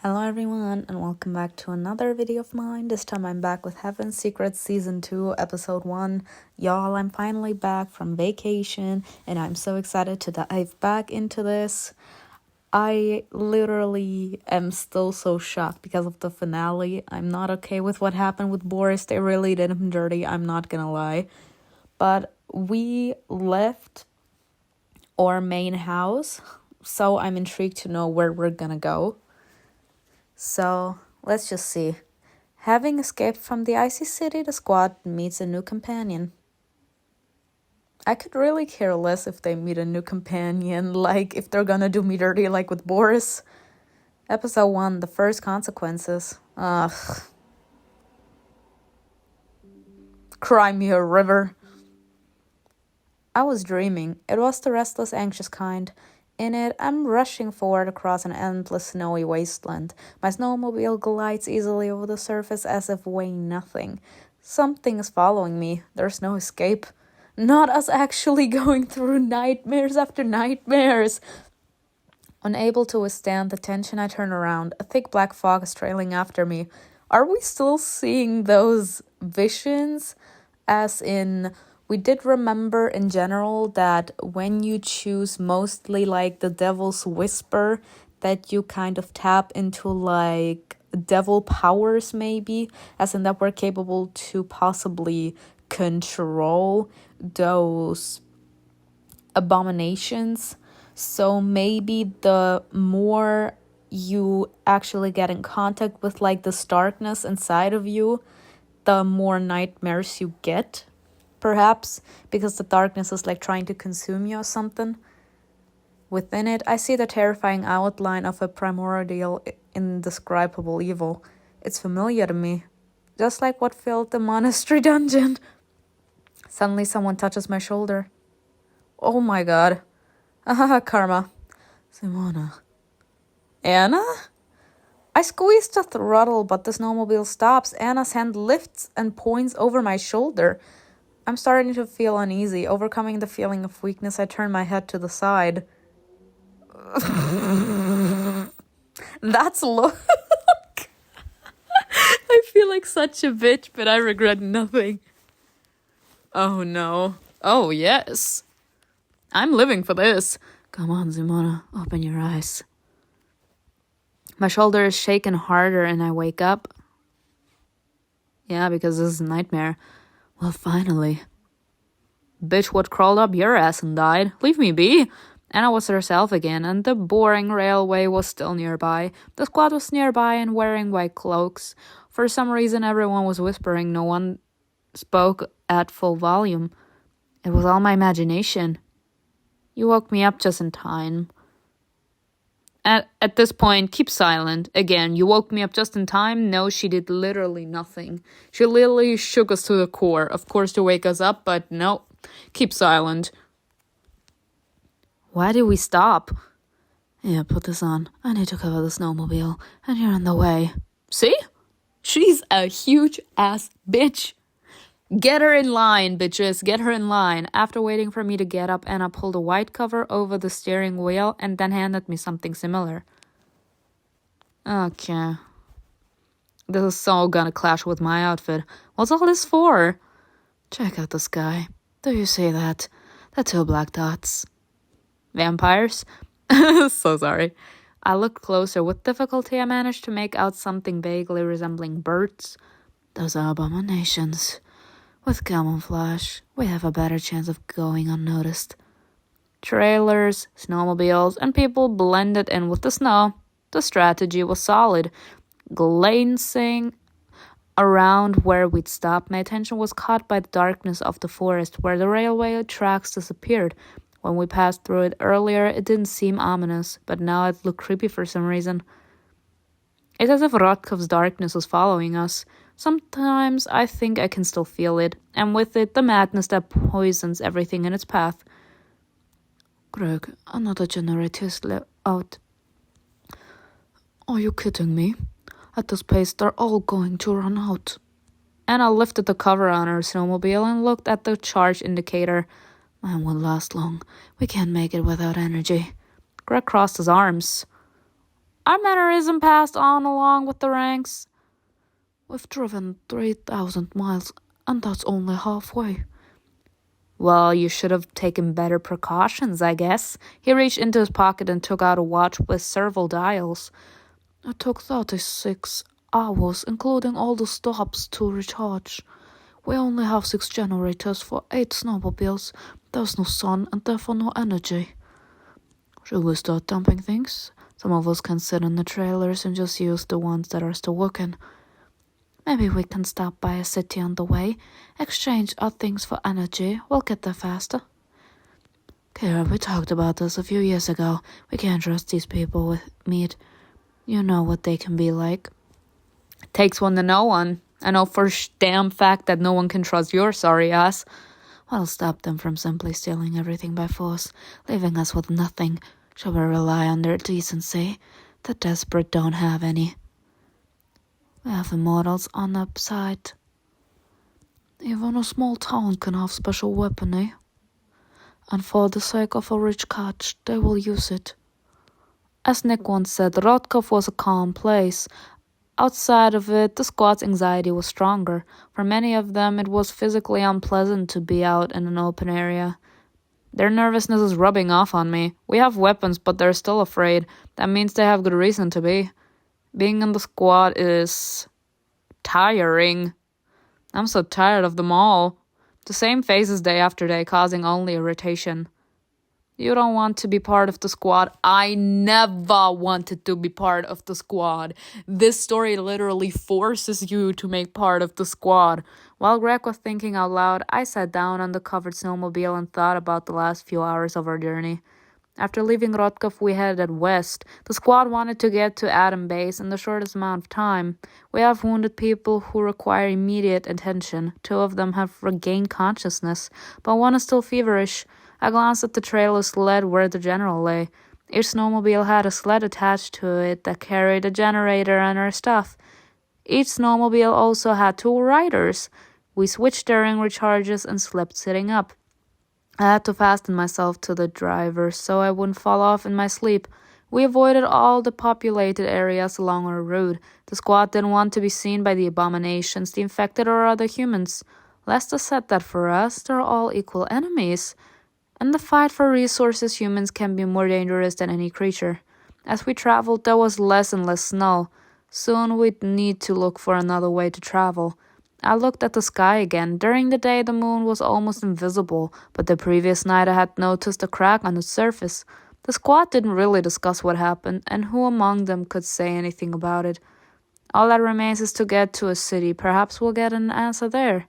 Hello everyone and welcome back to another video of mine. This time I'm back with Heaven's Secrets Season 2 Episode 1. Y'all, I'm finally back from vacation and I'm so excited to dive back into this. I literally am still so shocked because of the finale. I'm not okay with what happened with Boris. They really did him dirty, I'm not gonna lie. But we left our main house, so I'm intrigued to know where we're gonna go. So, let's just see. Having escaped from the icy city, the squad meets a new companion. I could really care less if they meet a new companion, like if they're gonna do me dirty like with Boris. Episode 1, The First Consequences. Ugh. Cry me a river. I was dreaming. It was the restless, anxious kind. In it, I'm rushing forward across an endless snowy wasteland. My snowmobile glides easily over the surface as if weighing nothing. Something is following me. There's no escape. Not us actually going through nightmares after nightmares. Unable to withstand the tension, I turn around. A thick black fog is trailing after me. Are we still seeing those visions? As in, we did remember in general that when you choose mostly like the devil's whisper, that you kind of tap into like devil powers maybe, as in that we're capable to possibly control those abominations. So maybe the more you actually get in contact with like this darkness inside of you, the more nightmares you get, perhaps, because the darkness is like trying to consume you or something. Within it, I see the terrifying outline of a primordial, indescribable evil. It's familiar to me, just like what filled the monastery dungeon. Suddenly someone touches my shoulder. Oh my god. Karma. Simona. Anna? I squeeze the throttle, but the snowmobile stops. Anna's hand lifts and points over my shoulder. I'm starting to feel uneasy. Overcoming the feeling of weakness, I turn my head to the side. That's look. I feel like such a bitch, but I regret nothing. Oh no. Oh yes. I'm living for this. Come on, Simona, open your eyes. My shoulder is shaken harder and I wake up. Yeah, because this is a nightmare. Well, finally. Bitch, what crawled up your ass and died? Leave me be. Anna was herself again, and the boring railway was still nearby. The squad was nearby and wearing white cloaks. For some reason, everyone was whispering. No one spoke at full volume. It was all my imagination. You woke me up just in time. At this point, keep silent. Again, you woke me up just in time. No, she did literally nothing. She literally shook us to the core. Of course, to wake us up, but no. Keep silent. Why did we stop? Yeah, put this on. I need to cover the snowmobile, and you're in the way. See? She's a huge ass bitch. Get her in line, bitches. Get her in line. After waiting for me to get up, Anna pulled a white cover over the steering wheel and then handed me something similar. Okay. This is so gonna clash with my outfit. What's all this for? Check out the sky. Do you see that? The two black dots. Vampires? So sorry. I looked closer. With difficulty, I managed to make out something vaguely resembling birds. Those are abominations. With camouflage, we have a better chance of going unnoticed. Trailers, snowmobiles, and people blended in with the snow. The strategy was solid. Glancing around where we'd stopped, my attention was caught by the darkness of the forest, where the railway tracks disappeared. When we passed through it earlier, it didn't seem ominous, but now it looked creepy for some reason. It's as if Rotkov's darkness was following us. Sometimes I think I can still feel it, and with it, the madness that poisons everything in its path. Greg, another generator is out. Are you kidding me? At this pace, they're all going to run out. Anna lifted the cover on her snowmobile and looked at the charge indicator. Mine won't last long. We can't make it without energy. Greg crossed his arms. Our mannerism passed on along with the ranks. We've driven 3,000 miles, and that's only halfway. Well, you should have taken better precautions, I guess. He reached into his pocket and took out a watch with several dials. It took 36 hours, including all the stops, to recharge. We only have 6 generators for 8 snowmobiles. There's no sun and therefore no energy. Should we start dumping things? Some of us can sit in the trailers and just use the ones that are still working. Maybe we can stop by a city on the way, exchange our things for energy. We'll get there faster. Kira, we talked about this a few years ago. We can't trust these people with meat. You know what they can be like. It takes one to know one. I know for damn fact that no one can trust your sorry ass. We'll stop them from simply stealing everything by force, leaving us with nothing. Shall we rely on their decency? The desperate don't have any. We have immortals on the upside. Even a small town can have special weaponry. And for the sake of a rich catch, they will use it. As Nick once said, Rotkov was a calm place. Outside of it, the squad's anxiety was stronger. For many of them, it was physically unpleasant to be out in an open area. Their nervousness is rubbing off on me. We have weapons, but they're still afraid. That means they have good reason to be. Being in the squad is tiring. I'm so tired of them all. The same faces day after day, causing only irritation. You don't want to be part of the squad. I never wanted to be part of the squad. This story literally forces you to make part of the squad. While Greg was thinking out loud, I sat down on the covered snowmobile and thought about the last few hours of our journey. After leaving Rotkov, we headed west. The squad wanted to get to Adam Base in the shortest amount of time. We have wounded people who require immediate attention. 2 of them have regained consciousness, but one is still feverish. I glanced at the trailer sled where the general lay. Each snowmobile had a sled attached to it that carried a generator and our stuff. Each snowmobile also had 2 riders. We switched during recharges and slept sitting up. I had to fasten myself to the driver so I wouldn't fall off in my sleep. We avoided all the populated areas along our route. The squad didn't want to be seen by the abominations, the infected, or other humans. Lester said that for us, they're all equal enemies. In the fight for resources, humans can be more dangerous than any creature. As we traveled, there was less and less snow. Soon we'd need to look for another way to travel. I looked at the sky again. During the day, the moon was almost invisible, but the previous night I had noticed a crack on its surface. The squad didn't really discuss what happened, and who among them could say anything about it? All that remains is to get to a city. Perhaps we'll get an answer there.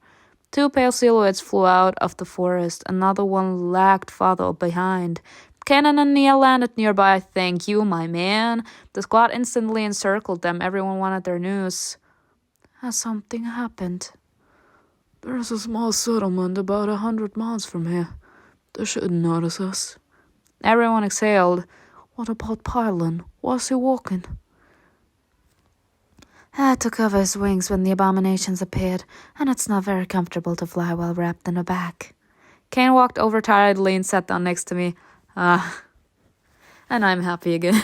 2 pale silhouettes flew out of the forest. Another one lagged farther behind. Cannon and Nia landed nearby. Thank you, my man. The squad instantly encircled them. Everyone wanted their news. Has something happened? There's a small settlement about 100 miles from here. They shouldn't notice us. Everyone exhaled. What about Pylon? Was he walking? I had to cover his wings when the abominations appeared, and it's not very comfortable to fly while wrapped in a bag. CAIN walked over tiredly and sat down next to me. And I'm happy again.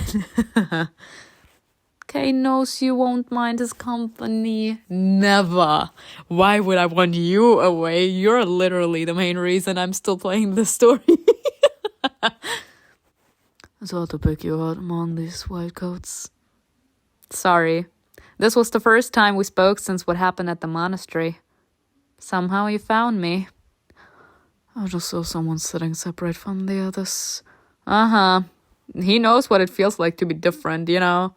CAIN knows you won't mind his company. Never. Why would I want you away? You're literally the main reason I'm still playing this story. It's hard to pick you out among these white coats. Sorry. This was the first time we spoke since what happened at the monastery. Somehow you found me. I just saw someone sitting separate from the others. He knows what it feels like to be different, you know.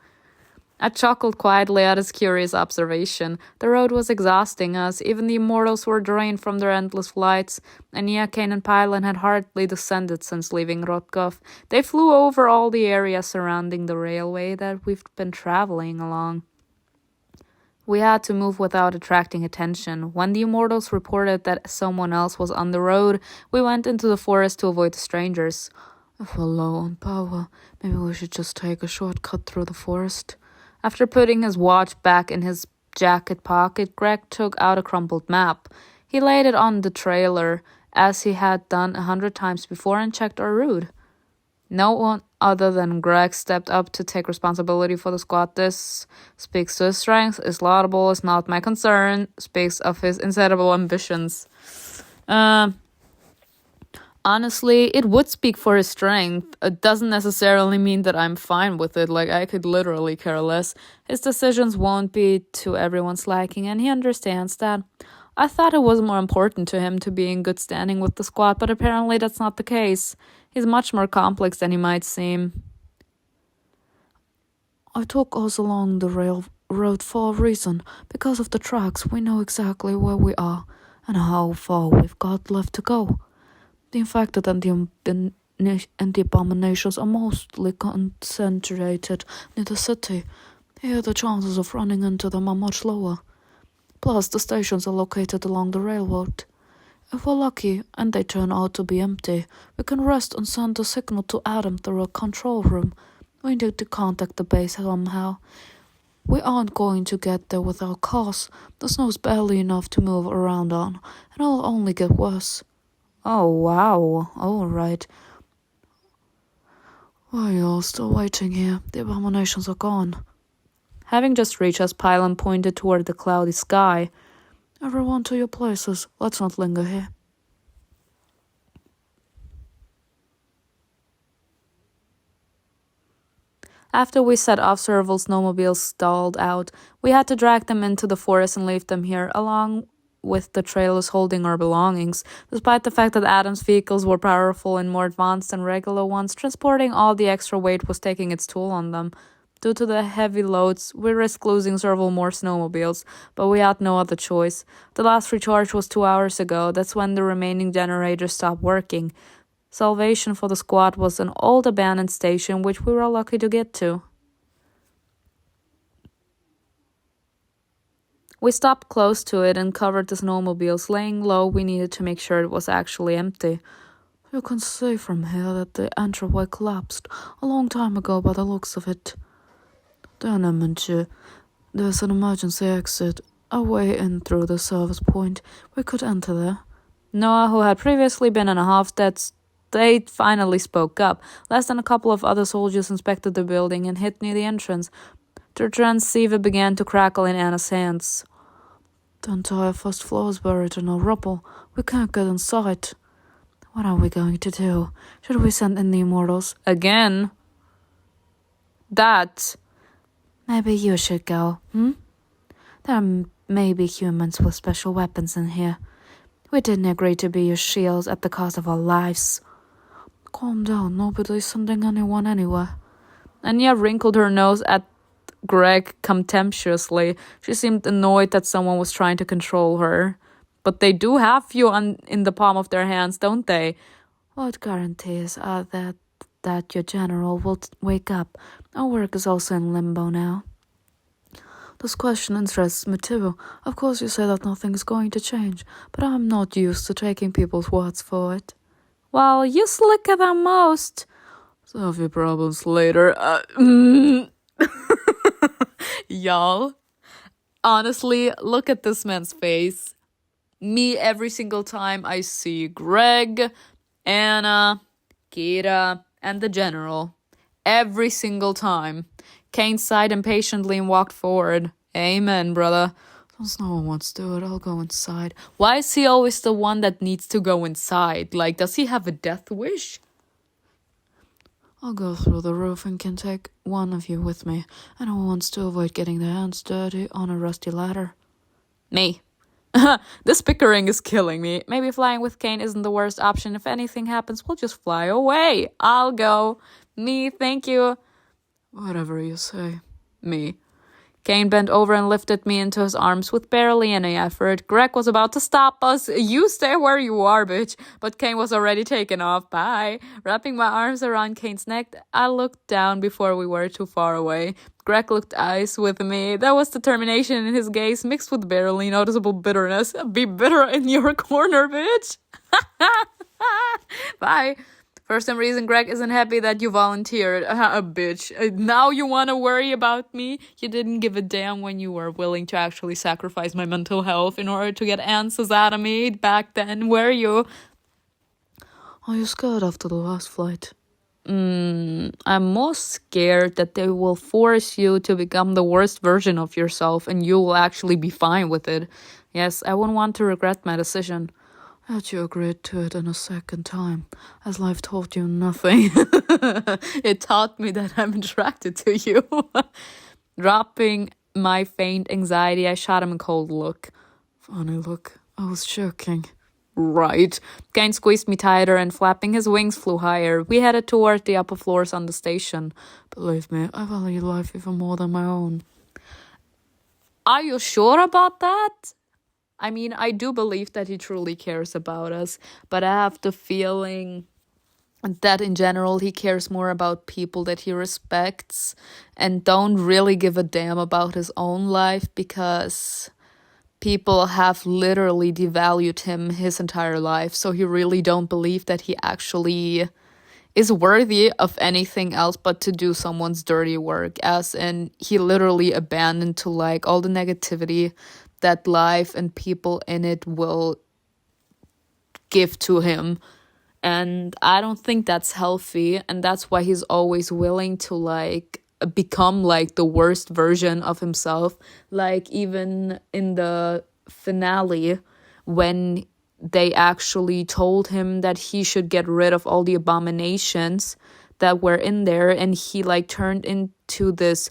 I chuckled quietly at his curious observation. The road was exhausting us. Even the immortals were drained from their endless flights. And CAIN and Pylon had hardly descended since leaving Rotkov. They flew over all the areas surrounding the railway that we've been traveling along. We had to move without attracting attention. When the immortals reported that someone else was on the road, we went into the forest to avoid the strangers. If we're low on power, maybe we should just take a shortcut through the forest. After putting his watch back in his jacket pocket, Greg took out a crumpled map. He laid it on the trailer, as he had done 100 times before, and checked our route. No one other than Greg stepped up to take responsibility for the squad. This speaks to his strengths, is laudable, is not my concern, speaks of his insatiable ambitions. Honestly, it would speak for his strength. It doesn't necessarily mean that I'm fine with it. Like, I could literally care less. His decisions won't be to everyone's liking, and he understands that. I thought it was more important to him to be in good standing with the squad, but apparently that's not the case. He's much more complex than he might seem. I took us along the railroad for a reason. Because of the tracks, we know exactly where we are and how far we've got left to go. The infected and the abominations are mostly concentrated near the city. Here the chances of running into them are much lower. Plus, the stations are located along the railroad. If we're lucky and they turn out to be empty, we can rest and send a signal to Adam through a control room. We need to contact the base somehow. We aren't going to get there without cars. The snow's barely enough to move around on, and it'll only get worse. Oh, wow. All right. Why are you all still waiting here? The abominations are gone. Having just reached us, Pylon pointed toward the cloudy sky. Everyone to your places. Let's not linger here. After we set off, several snowmobiles stalled out. We had to drag them into the forest and leave them here, along with the trailers holding our belongings. Despite the fact that Adam's vehicles were powerful and more advanced than regular ones, transporting all the extra weight was taking its toll on them. Due to the heavy loads, we risked losing several more snowmobiles, but we had no other choice. The last recharge was 2 hours ago. That's when the remaining generators stopped working. Salvation for the squad was an old abandoned station, which we were lucky to get to. We stopped close to it and covered the snowmobiles. Laying low, we needed to make sure it was actually empty. You can see from here that the entryway collapsed a long time ago by the looks of it. There's an emergency exit, a way in through the service point. We could enter there. Noah, who had previously been in a half-dead state, finally spoke up. Less than a couple of other soldiers inspected the building and hid near the entrance. The transceiver began to crackle in Anna's hands. The entire first floor is buried in a rubble. We can't get inside. What are we going to do? Should we send in the immortals? Again? That. Maybe you should go, There may be humans with special weapons in here. We didn't agree to be your shields at the cost of our lives. Calm down, nobody's sending anyone anywhere. Anya wrinkled her nose at Greg contemptuously. She seemed annoyed that someone was trying to control her. But they do have you in the palm of their hands, don't they? What guarantees are that your general will wake up? Our work is also in limbo now. This question interests me too. Of course you say that nothing's going to change, but I'm not used to taking people's words for it. Well, you're slicker than most. Solve your problems later. Y'all, honestly, look at this man's face. Me every single time I see Greg, Anna, Kira, and the general. Every single time. CAIN sighed impatiently and walked forward. Amen, brother. Since no one wants to do it, I'll go inside. Why is he always the one that needs to go inside? Like, does he have a death wish? I'll go through the roof and can take one of you with me. Anyone wants to avoid getting their hands dirty on a rusty ladder? Me. This bickering is killing me. Maybe flying with CAIN isn't the worst option. If anything happens, we'll just fly away. I'll go. Me, thank you. Whatever you say. Me. CAIN bent over and lifted me into his arms with barely any effort. Greg was about to stop us. You stay where you are, bitch. But CAIN was already taken off. Bye. Wrapping my arms around CAIN's neck, I looked down before we were too far away. Greg looked eyes with me. There was determination in his gaze mixed with barely noticeable bitterness. Be bitter in your corner, bitch. Bye. For some reason, Greg isn't happy that you volunteered. Bitch. Now you want to worry about me? You didn't give a damn when you were willing to actually sacrifice my mental health in order to get answers out of me back then, were you? Are you scared after the last flight? I'm more scared that they will force you to become the worst version of yourself and you will actually be fine with it. Yes, I wouldn't want to regret my decision. Had you agreed to it in a second time, as life taught you nothing. It taught me that I'm attracted to you. Dropping my faint anxiety, I shot him a cold look. Funny look. I was joking. Right. CAIN squeezed me tighter and flapping his wings flew higher. We headed toward the upper floors on the station. Believe me, I value life even more than my own. Are you sure about that? I mean, I do believe that he truly cares about us, but I have the feeling that in general he cares more about people that he respects and don't really give a damn about his own life because people have literally devalued him his entire life. So he really don't believe that he actually is worthy of anything else but to do someone's dirty work, as in he literally abandoned to like all the negativity that life and people in it will give to him. And I don't think that's healthy, and that's why he's always willing to like become like the worst version of himself. Like even in the finale, when they actually told him that he should get rid of all the abominations that were in there, and he like turned into this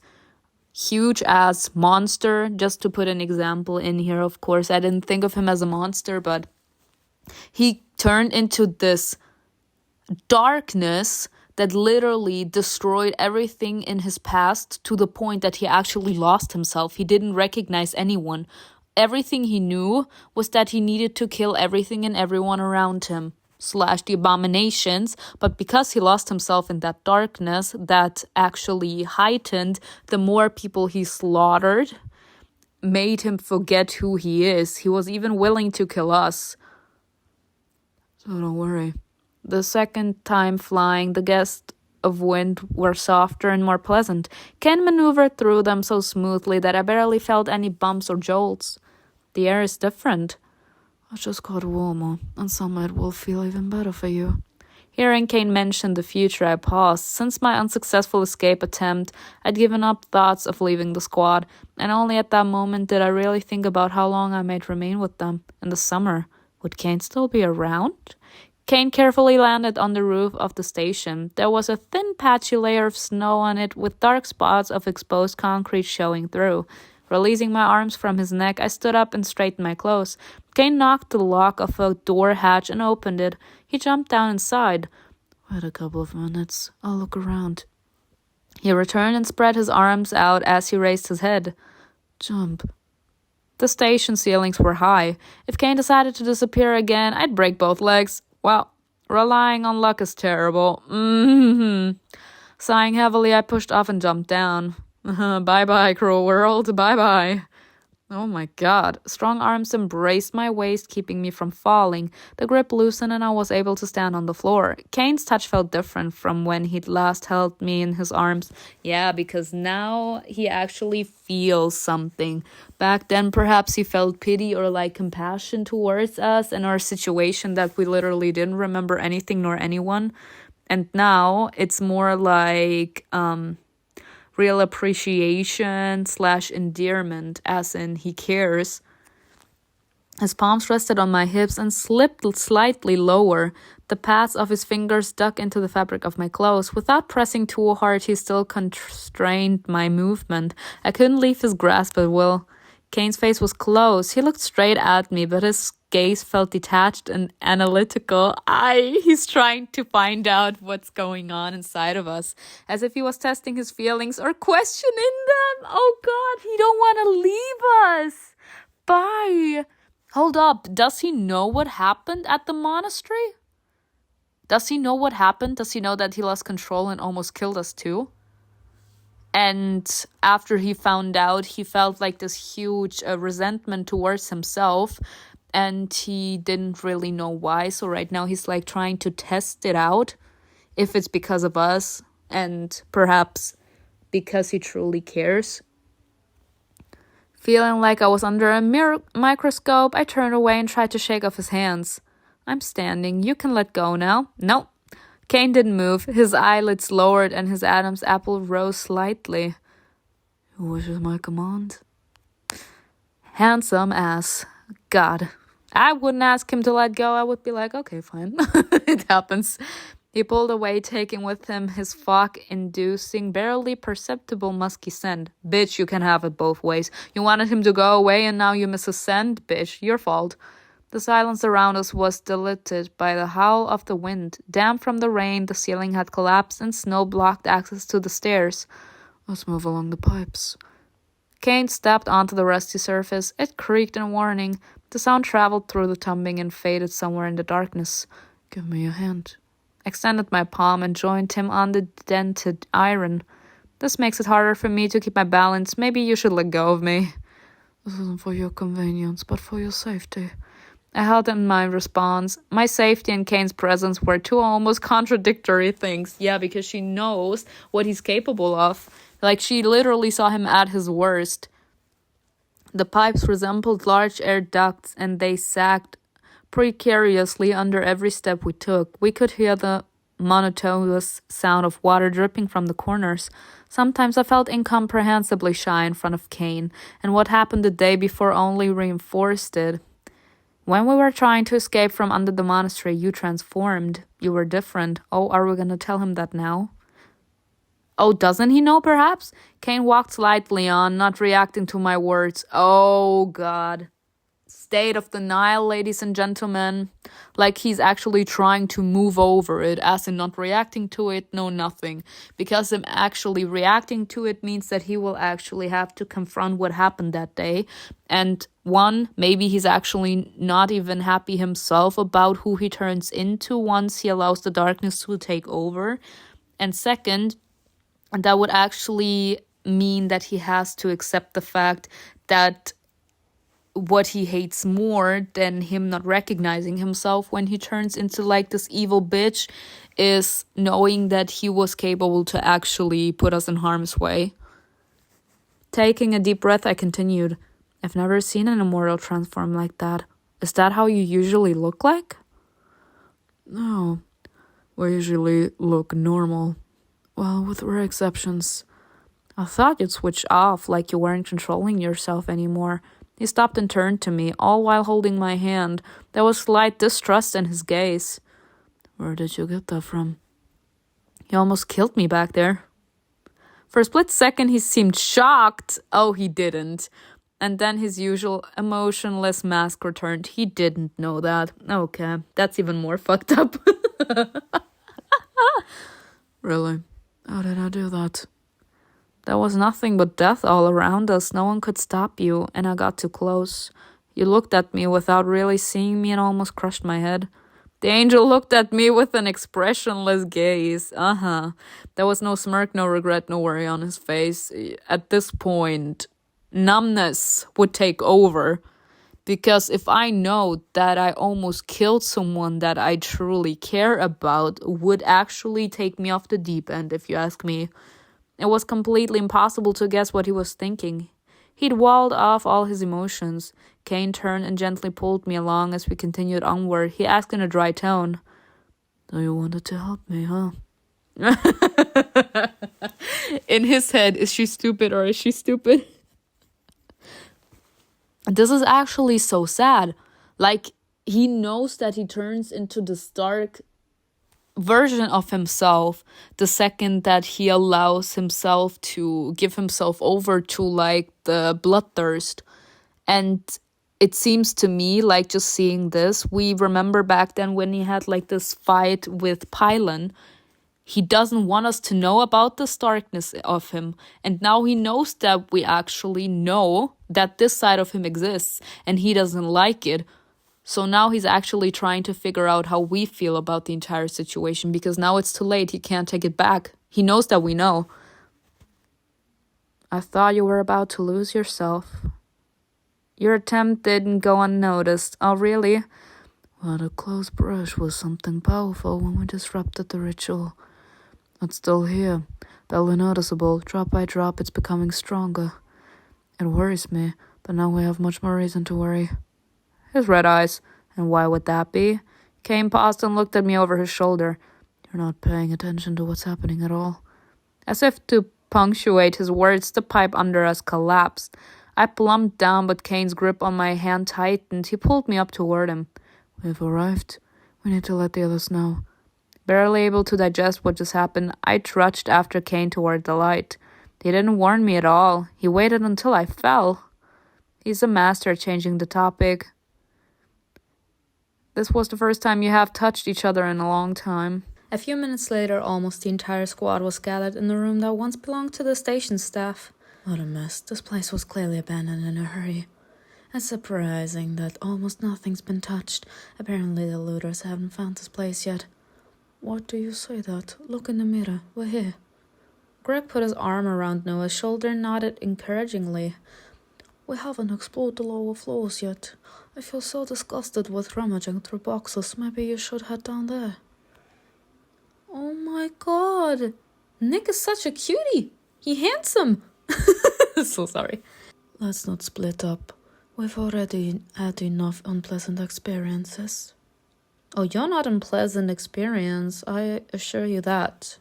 huge ass monster. Just to put an example in here, of course, I didn't think of him as a monster, but he turned into this darkness that literally destroyed everything in his past to the point that he actually lost himself. He didn't recognize anyone. Everything he knew was that he needed to kill everything and everyone around him, slash the abominations. But because he lost himself in that darkness, that actually heightened the more people he slaughtered, made him forget who he is. He was even willing to kill us. So don't worry. The second time flying, the gusts of wind were softer and more pleasant. CAIN maneuvered through them so smoothly that I barely felt any bumps or jolts. The air is different. I just got warmer, and summer it will feel even better for you. Hearing CAIN mention the future, I paused. Since my unsuccessful escape attempt, I'd given up thoughts of leaving the squad, and only at that moment did I really think about how long I might remain with them. In the summer, would CAIN still be around? CAIN carefully landed on the roof of the station. There was a thin patchy layer of snow on it with dark spots of exposed concrete showing through. Releasing my arms from his neck, I stood up and straightened my clothes. CAIN knocked the lock of a door hatch and opened it. He jumped down inside. Wait a couple of minutes. I'll look around. He returned and spread his arms out as he raised his head. Jump. The station ceilings were high. If CAIN decided to disappear again, I'd break both legs. Well, relying on luck is terrible. Sighing heavily, I pushed off and jumped down. Bye-bye, cruel world. Bye-bye. Oh my god. Strong arms embraced my waist, keeping me from falling. The grip loosened and I was able to stand on the floor. CAIN's touch felt different from when he'd last held me in his arms. Yeah, because now he actually feels something. Back then, perhaps he felt pity or like compassion towards us and our situation that we literally didn't remember anything nor anyone. And now it's more like real appreciation / endearment, as in he cares. His palms rested on my hips and slipped slightly lower. The pads of his fingers dug into the fabric of my clothes. Without pressing too hard, he still constrained my movement. I couldn't leave his grasp at will. CAIN's face was closed. He looked straight at me, but his gaze felt detached and analytical. He's trying to find out what's going on inside of us, as if he was testing his feelings or questioning them. Oh God, he don't want to leave us. Bye. Hold up. Does he know what happened at the monastery? Does he know what happened? Does he know that he lost control and almost killed us too? And after he found out, he felt like this huge resentment towards himself. And he didn't really know why. So right now he's like trying to test it out. If it's because of us. And perhaps because he truly cares. Feeling like I was under a microscope, I turned away and tried to shake off his hands. I'm standing. You can let go now. No. CAIN didn't move. His eyelids lowered and his Adam's apple rose slightly. Which is my command? Handsome ass. God. I wouldn't ask him to let go. I would be like, okay, fine. It happens. He pulled away, taking with him his fog-inducing, barely perceptible musky scent. Bitch, you can have it both ways. You wanted him to go away and now you miss a scent? Bitch, your fault. The silence around us was diluted by the howl of the wind. Damp from the rain, the ceiling had collapsed and snow blocked access to the stairs. Let's move along the pipes. CAIN stepped onto the rusty surface. It creaked in warning. The sound traveled through the tumbling and faded somewhere in the darkness. Give me a hand. Extended my palm and joined him on the dented iron. This makes it harder for me to keep my balance. Maybe you should let go of me. This isn't for your convenience, but for your safety. I held in my response. My safety and CAIN's presence were two almost contradictory things. Yeah, because she knows what he's capable of. Like, she literally saw him at his worst. The pipes resembled large air ducts, and they sagged precariously under every step we took. We could hear the monotonous sound of water dripping from the corners. Sometimes I felt incomprehensibly shy in front of CAIN, and what happened the day before only reinforced it. When we were trying to escape from under the monastery, you transformed. You were different. Oh, are we going to tell him that now? Oh, doesn't he know, perhaps? CAIN walked slightly on, not reacting to my words. Oh, God. State of denial, ladies and gentlemen. Like he's actually trying to move over it, as in not reacting to it, no nothing. Because him actually reacting to it means that he will actually have to confront what happened that day. And one, maybe he's actually not even happy himself about who he turns into once he allows the darkness to take over. And second, that would actually mean that he has to accept the fact that what he hates more than him not recognizing himself when he turns into like this evil bitch is knowing that he was capable to actually put us in harm's way. Taking a deep breath, I continued. I've never seen an immortal transform like that. Is that how you usually look like? No, we usually look normal. Well, with rare exceptions. I thought you'd switch off, like you weren't controlling yourself anymore. He stopped and turned to me, all while holding my hand. There was slight distrust in his gaze. Where did you get that from? He almost killed me back there. For a split second, he seemed shocked. Oh, he didn't. And then his usual emotionless mask returned. He didn't know that. Okay, that's even more fucked up. Really? How did I do that? There was nothing but death all around us. No one could stop you, and I got too close. You looked at me without really seeing me and almost crushed my head. The angel looked at me with an expressionless gaze. There was no smirk, no regret, no worry on his face. At this point, numbness would take over. Because if I know that I almost killed someone that I truly care about, would actually take me off the deep end, if you ask me. It was completely impossible to guess what he was thinking. He'd walled off all his emotions. CAIN turned and gently pulled me along as we continued onward. He asked in a dry tone, "So you wanted to help me, huh?" In his head, is she stupid or is she stupid? This is actually so sad. Like, he knows that he turns into this dark version of himself the second that he allows himself to give himself over to like the bloodthirst. And it seems to me, like, just seeing this, we remember back then when he had like this fight with Pylon. He doesn't want us to know about this darkness of him. And now he knows that we actually know that this side of him exists and he doesn't like it. So now he's actually trying to figure out how we feel about the entire situation, because now it's too late. He can't take it back. He knows that we know. I thought you were about to lose yourself. Your attempt didn't go unnoticed. Oh, really? Well, the close brush was something powerful when we disrupted the ritual. It's still here, barely noticeable. Drop by drop, it's becoming stronger. It worries me, but now we have much more reason to worry. His red eyes. And why would that be? CAIN paused and looked at me over his shoulder. You're not paying attention to what's happening at all. As if to punctuate his words, the pipe under us collapsed. I plumped down, but Cain's grip on my hand tightened. He pulled me up toward him. We've arrived. We need to let the others know. Barely able to digest what just happened, I trudged after Cain toward the light. He didn't warn me at all. He waited until I fell. He's a master at changing the topic. This was the first time you have touched each other in a long time. A few minutes later, almost the entire squad was gathered in the room that once belonged to the station staff. What a mess. This place was clearly abandoned in a hurry. It's surprising that almost nothing's been touched. Apparently the looters haven't found this place yet. What do you say that? Look in the mirror. We're here. Greg put his arm around Noah's shoulder and nodded encouragingly. We haven't explored the lower floors yet. I feel so disgusted with rummaging through boxes. Maybe you should head down there. Oh my god. Nick is such a cutie. He's handsome. So sorry. Let's not split up. We've already had enough unpleasant experiences. Oh, you're not unpleasant experience. I assure you that.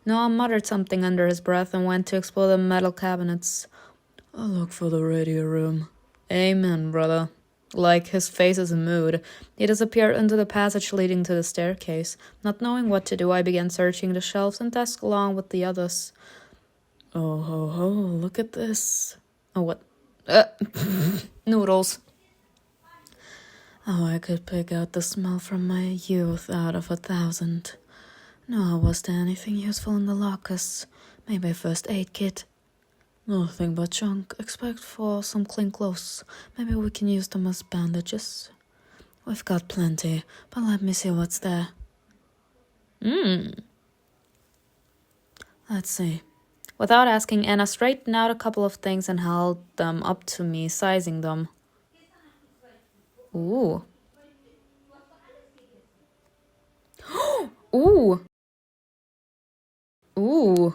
Noah muttered something under his breath and went to explore the metal cabinets. I'll look for the radio room. Amen, brother. Like his face is a mood. He disappeared into the passage leading to the staircase. Not knowing what to do, I began searching the shelves and desk along with the others. Oh, ho, ho, look at this. Oh, what? Noodles. Oh, I could pick out the smell from my youth out of 1,000. No, was there anything useful in the lockers? Maybe a first aid kit? Nothing but junk, except for some clean clothes. Maybe we can use them as bandages. We've got plenty, but let me see what's there. Let's see. Without asking, Anna straightened out a couple of things and held them up to me, sizing them. Ooh. Ooh. Ooh.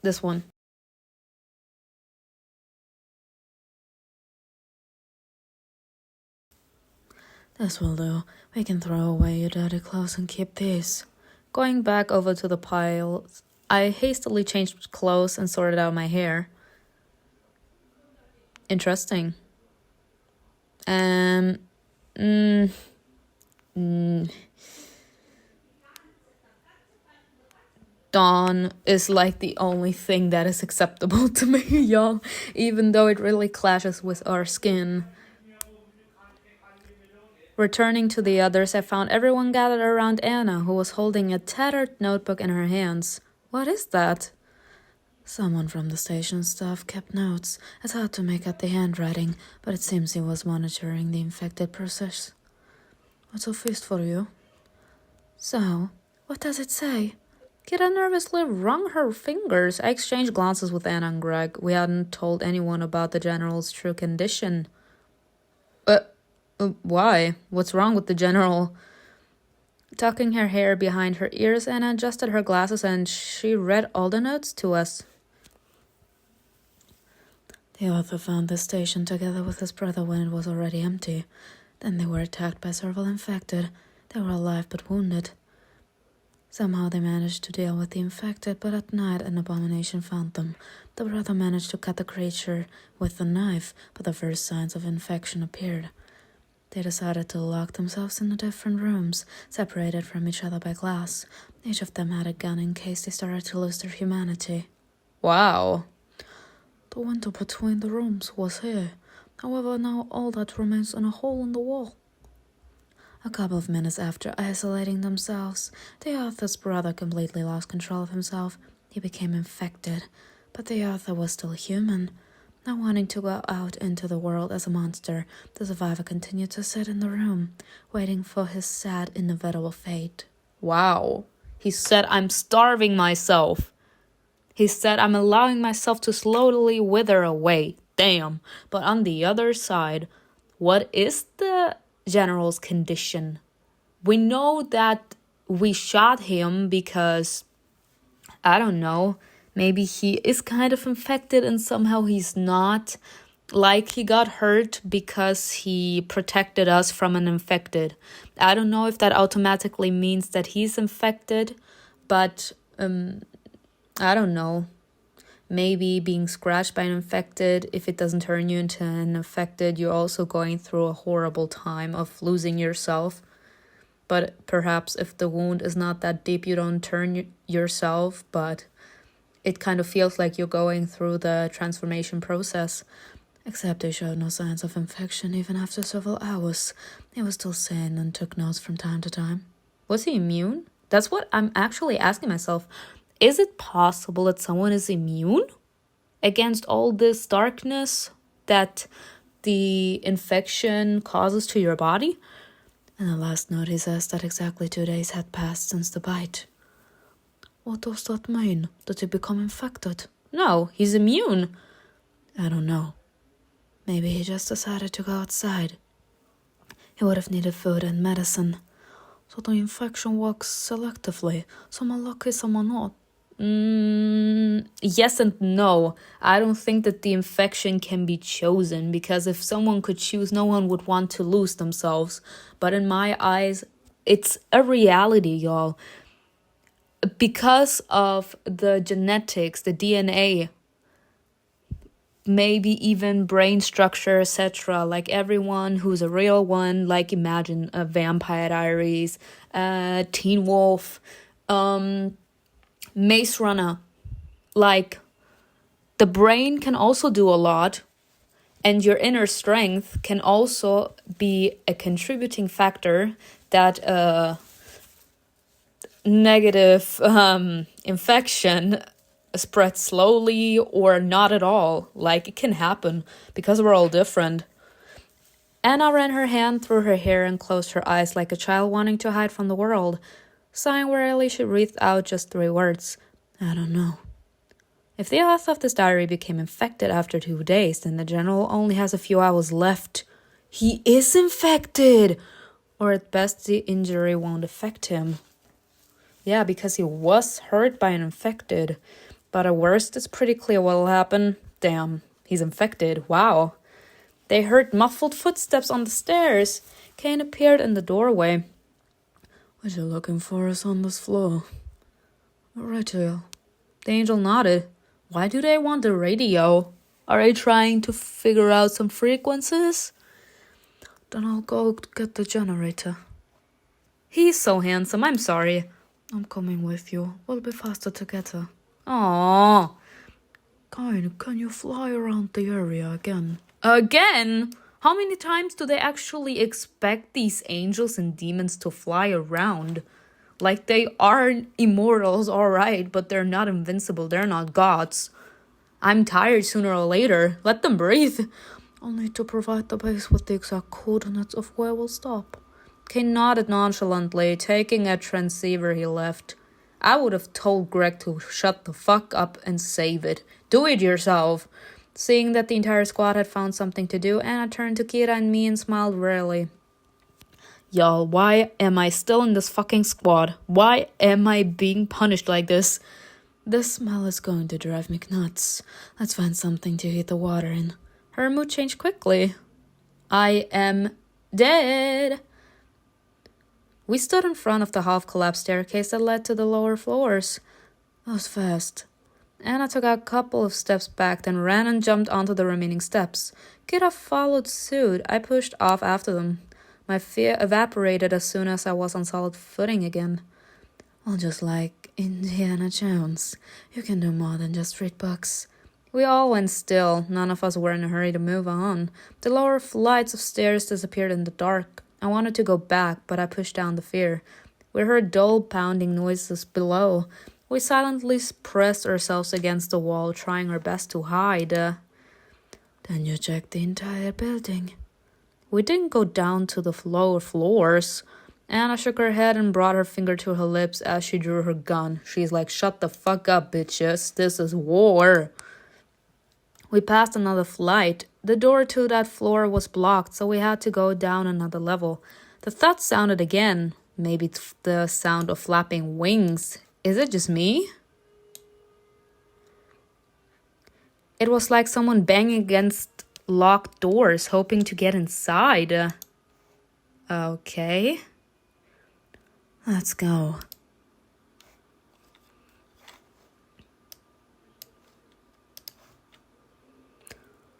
This one. This will do. We can throw away your dirty clothes and keep these. Going back over to the pile, I hastily changed clothes and sorted out my hair. Interesting. Dawn is like the only thing that is acceptable to me, y'all, even though it really clashes with our skin. Returning to the others, I found everyone gathered around Anna, who was holding a tattered notebook in her hands. What is that? Someone from the station staff kept notes. It's hard to make out the handwriting, but it seems he was monitoring the infected process. What's a feast for you? So, what does it say? Kira nervously wrung her fingers. I exchanged glances with Anna and Greg. We hadn't told anyone about the general's true condition. Why? What's wrong with the general? Tucking her hair behind her ears, Anna adjusted her glasses and she read all the notes to us. The author found the station together with his brother when it was already empty. Then they were attacked by several infected. They were alive but wounded. Somehow they managed to deal with the infected, but at night an abomination found them. The brother managed to cut the creature with a knife, but the first signs of infection appeared. They decided to lock themselves in different rooms, separated from each other by glass. Each of them had a gun in case they started to lose their humanity. Wow. The window between the rooms was here. However, now all that remains in a hole in the wall. A couple of minutes after isolating themselves, the author's brother completely lost control of himself. He became infected, but the author was still human. Not wanting to go out into the world as a monster, the survivor continued to sit in the room, waiting for his sad, inevitable fate. Wow. He said, I'm starving myself. He said, I'm allowing myself to slowly wither away. Damn. But on the other side, what is the general's condition? We know that we shot him because, I don't know, maybe he is kind of infected and somehow he's not. Like he got hurt because he protected us from an infected. I don't know if that automatically means that he's infected, but I don't know. Maybe being scratched by an infected, if it doesn't turn you into an infected, you're also going through a horrible time of losing yourself. But perhaps if the wound is not that deep, you don't turn yourself, but it kind of feels like you're going through the transformation process. Except they showed no signs of infection even after several hours. He was still sane and took notes from time to time. Was he immune? That's what I'm actually asking myself. Is it possible that someone is immune against all this darkness that the infection causes to your body? In the last note, he says that exactly 2 days had passed since the bite. What does that mean? Did he become infected? No, he's immune. I don't know. Maybe he just decided to go outside. He would have needed food and medicine. So the infection works selectively. Some are lucky, some are not. Yes and no. I don't think that the infection can be chosen, because if someone could choose, no one would want to lose themselves. But in my eyes, it's a reality, y'all. Because of the genetics, the DNA, maybe even brain structure, etc. Like everyone who's a real one, like imagine a Vampire Diaries, Teen Wolf, Maze Runner. Like, the brain can also do a lot, and your inner strength can also be a contributing factor that negative infection spreads slowly or not at all. Like, it can happen because we're all different. Anna ran her hand through her hair and closed her eyes like a child wanting to hide from the world. Sighing wearily, she breathed out just 3 words. I don't know. If the author of this diary became infected after 2 days, then the general only has a few hours left. He is infected! Or at best, the injury won't affect him. Yeah, because he was hurt by an infected. But at worst, it's pretty clear what'll happen. Damn, he's infected. Wow. They heard muffled footsteps on the stairs. CAIN appeared in the doorway. What you looking for is on this floor. Right here. The angel nodded. Why do they want the radio? Are they trying to figure out some frequencies? Then I'll go get the generator. He's so handsome, I'm sorry. I'm coming with you. We'll be faster together. Aww. CAIN, can you fly around the area again? Again? How many times do they actually expect these angels and demons to fly around? Like, they are immortals, alright, but they're not invincible. They're not gods. I'm tired sooner or later. Let them breathe. I'll need to provide the base with the exact coordinates of where we'll stop. CAIN nodded nonchalantly. Taking a transceiver, he left. I would have told Greg to shut the fuck up and save it. Do it yourself. Seeing that the entire squad had found something to do, Anna turned to Kira and me and smiled wearily. Y'all, why am I still in this fucking squad? Why am I being punished like this? This smell is going to drive me nuts. Let's find something to heat the water in. Her mood changed quickly. I am dead. We stood in front of the half-collapsed staircase that led to the lower floors. That was fast. Anna took a couple of steps back, then ran and jumped onto the remaining steps. Kira followed suit. I pushed off after them. My fear evaporated as soon as I was on solid footing again. Well, just like Indiana Jones, you can do more than just read books. We all went still. None of us were in a hurry to move on. The lower flights of stairs disappeared in the dark. I wanted to go back, but I pushed down the fear. We heard dull pounding noises below. We silently pressed ourselves against the wall, trying our best to hide. Then you checked the entire building. We didn't go down to the lower floors. Anna shook her head and brought her finger to her lips as she drew her gun. She's like, shut the fuck up, bitches. This is war. We passed another flight. The door to that floor was blocked, so we had to go down another level. The thud sounded again. Maybe it's the sound of flapping wings. Is it just me? It was like someone banging against locked doors, hoping to get inside. Okay. Let's go.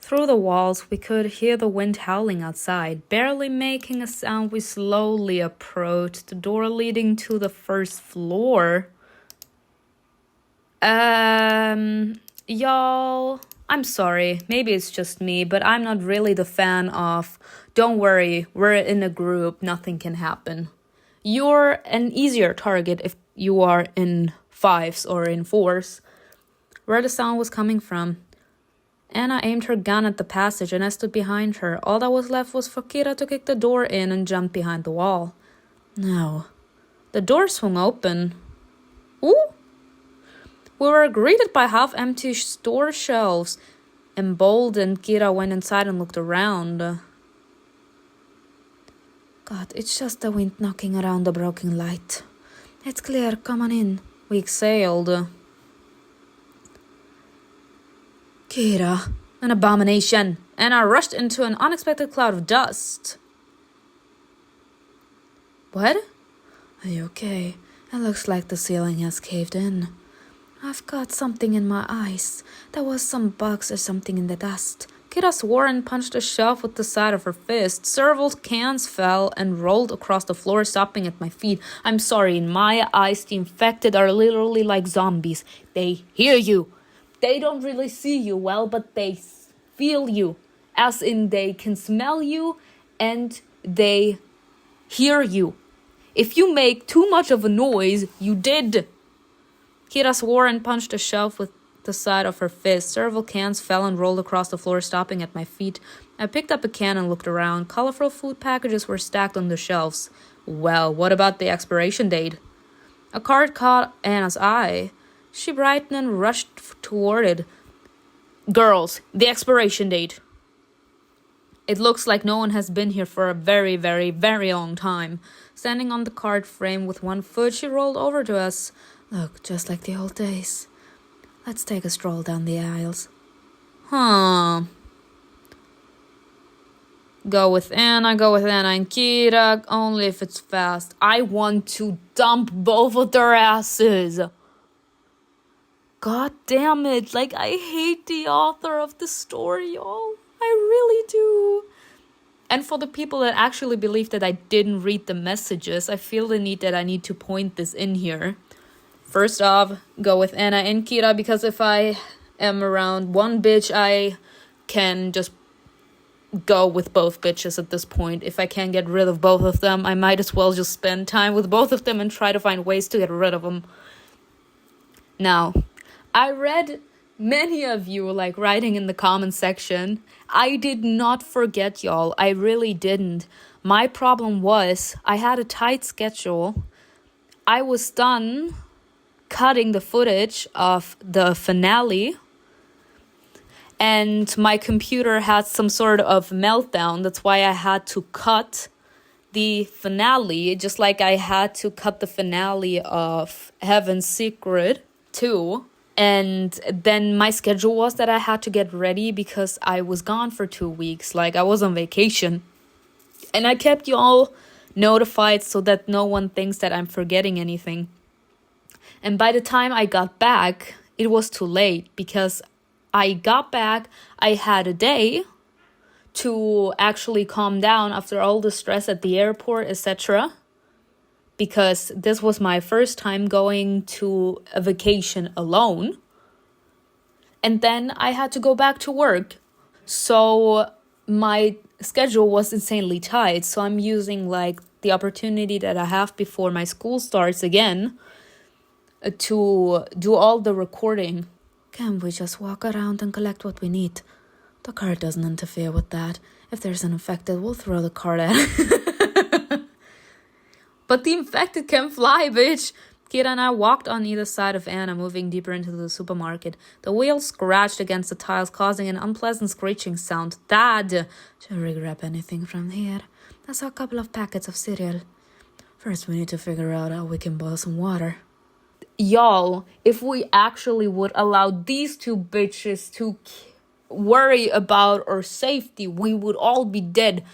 Through the walls, we could hear the wind howling outside. Barely making a sound, we slowly approached the door leading to the first floor. Y'all, I'm sorry. Maybe it's just me, but I'm not really the fan of, don't worry, we're in a group, nothing can happen. You're an easier target if you are in 5s or in 4s. Where the sound was coming from. Anna aimed her gun at the passage and I stood behind her. All that was left was for Kira to kick the door in and jump behind the wall. No. The door swung open. Ooh! We were greeted by half-empty store shelves. Emboldened, Kira went inside and looked around. God, it's just the wind knocking around the broken light. It's clear, come on in. We exhaled. Kira, an abomination. And I rushed into an unexpected cloud of dust. What? Are you okay? It looks like the ceiling has caved in. I've got something in my eyes. There was some bugs or something in the dust. Kira swore and punched a shelf with the side of her fist. Several cans fell and rolled across the floor, stopping at my feet. I'm sorry, in my eyes, the infected are literally like zombies. They hear you. They don't really see you well, but they feel you. As in, they can smell you and they hear you. If you make too much of a noise, you did. Kira swore and punched a shelf with the side of her fist. Several cans fell and rolled across the floor, stopping at my feet. I picked up a can and looked around. Colorful food packages were stacked on the shelves. Well, what about the expiration date? A card caught Anna's eye. She brightened and rushed toward it. Girls, the expiration date. It looks like no one has been here for a very, very, very long time. Standing on the card frame with one foot, she rolled over to us. Look, just like the old days. Let's take a stroll down the aisles. Go with Anna and Kira, only if it's fast. I want to dump both of their asses. God damn it, like I hate the author of the story, y'all. I really do. And for the people that actually believe that I didn't read the messages, I feel the need that I need to point this in here. First off, go with Anna and Kira, because if I am around one bitch, I can just go with both bitches at this point. If I can't get rid of both of them, I might as well just spend time with both of them and try to find ways to get rid of them. Now, I read many of you like writing in the comment section. I did not forget, y'all. I really didn't. My problem was I had a tight schedule. I was done cutting the footage of the finale, and my computer had some sort of meltdown. That's why I had to cut the finale, just like I had to cut the finale of Heaven's Secret too. And then my schedule was that I had to get ready because I was gone for 2 weeks. Like, I was on vacation. And I kept y'all notified so that no one thinks that I'm forgetting anything. And by the time I got back, it was too late, because I got back, I had a day to actually calm down after all the stress at the airport, etc. Because this was my first time going to a vacation alone. And then I had to go back to work. So my schedule was insanely tight. So I'm using like the opportunity that I have before my school starts again to do all the recording. Can we just walk around and collect what we need? The card doesn't interfere with that. If there's an infected, we'll throw the card at it. But the infected can fly, bitch. Kira and I walked on either side of Anna, moving deeper into the supermarket. The wheels scratched against the tiles, causing an unpleasant screeching sound. Dad! Shall we grab anything from here? I saw a couple of packets of cereal. First, we need to figure out how we can boil some water. Y'all, if we actually would allow these two bitches to worry about our safety, we would all be dead.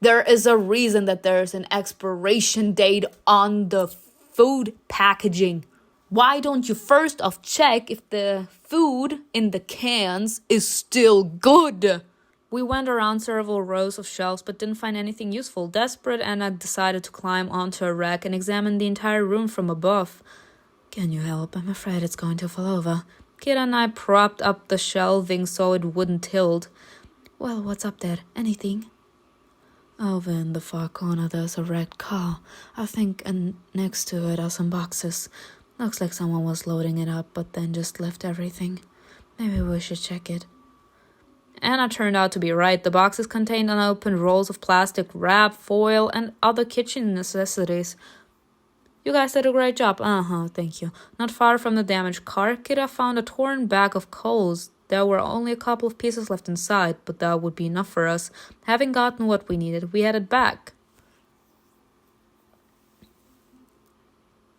There is a reason that there's an expiration date on the food packaging. Why don't you first off check if the food in the cans is still good? We went around several rows of shelves but didn't find anything useful. Desperate, Anna decided to climb onto a rack and examine the entire room from above. Can you help? I'm afraid it's going to fall over. Kira and I propped up the shelving so it wouldn't tilt. Well, what's up there? Anything? Over in the far corner there's a red car, I think, and next to it are some boxes. Looks like someone was loading it up but then just left everything. Maybe we should check it. Anna turned out to be right. The boxes contained unopened rolls of plastic wrap, foil, and other kitchen necessities. You guys did a great job. Thank you. Not far from the damaged car, Kira found a torn bag of coals. There were only a couple of pieces left inside, but that would be enough for us. Having gotten what we needed, we headed back.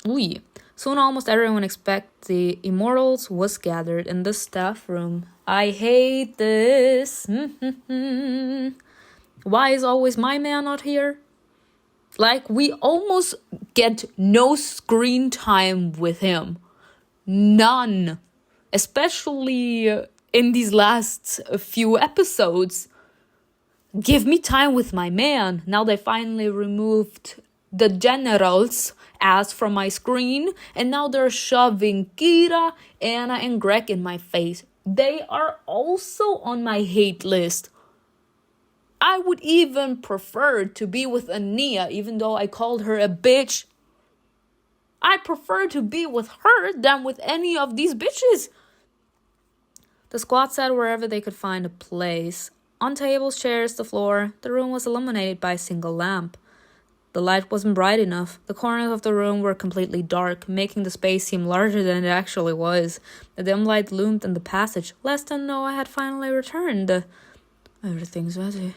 Soon almost everyone except the Immortals was gathered in the staff room. I hate this. Why is always my man not here? Like, we almost get no screen time with him. None. Especially in these last few episodes. Give me time with my man. Now they finally removed the general's ass from my screen, and now they're shoving Kira, Anna, and Greg in my face. They are also on my hate list. I would even prefer to be with Ania, even though I called her a bitch. I'd prefer to be with her than with any of these bitches. The squad sat wherever they could find a place. On tables, chairs, the floor, the room was illuminated by a single lamp. The light wasn't bright enough. The corners of the room were completely dark, making the space seem larger than it actually was. The dim light loomed in the passage. Less than Noah had finally returned. Everything's ready.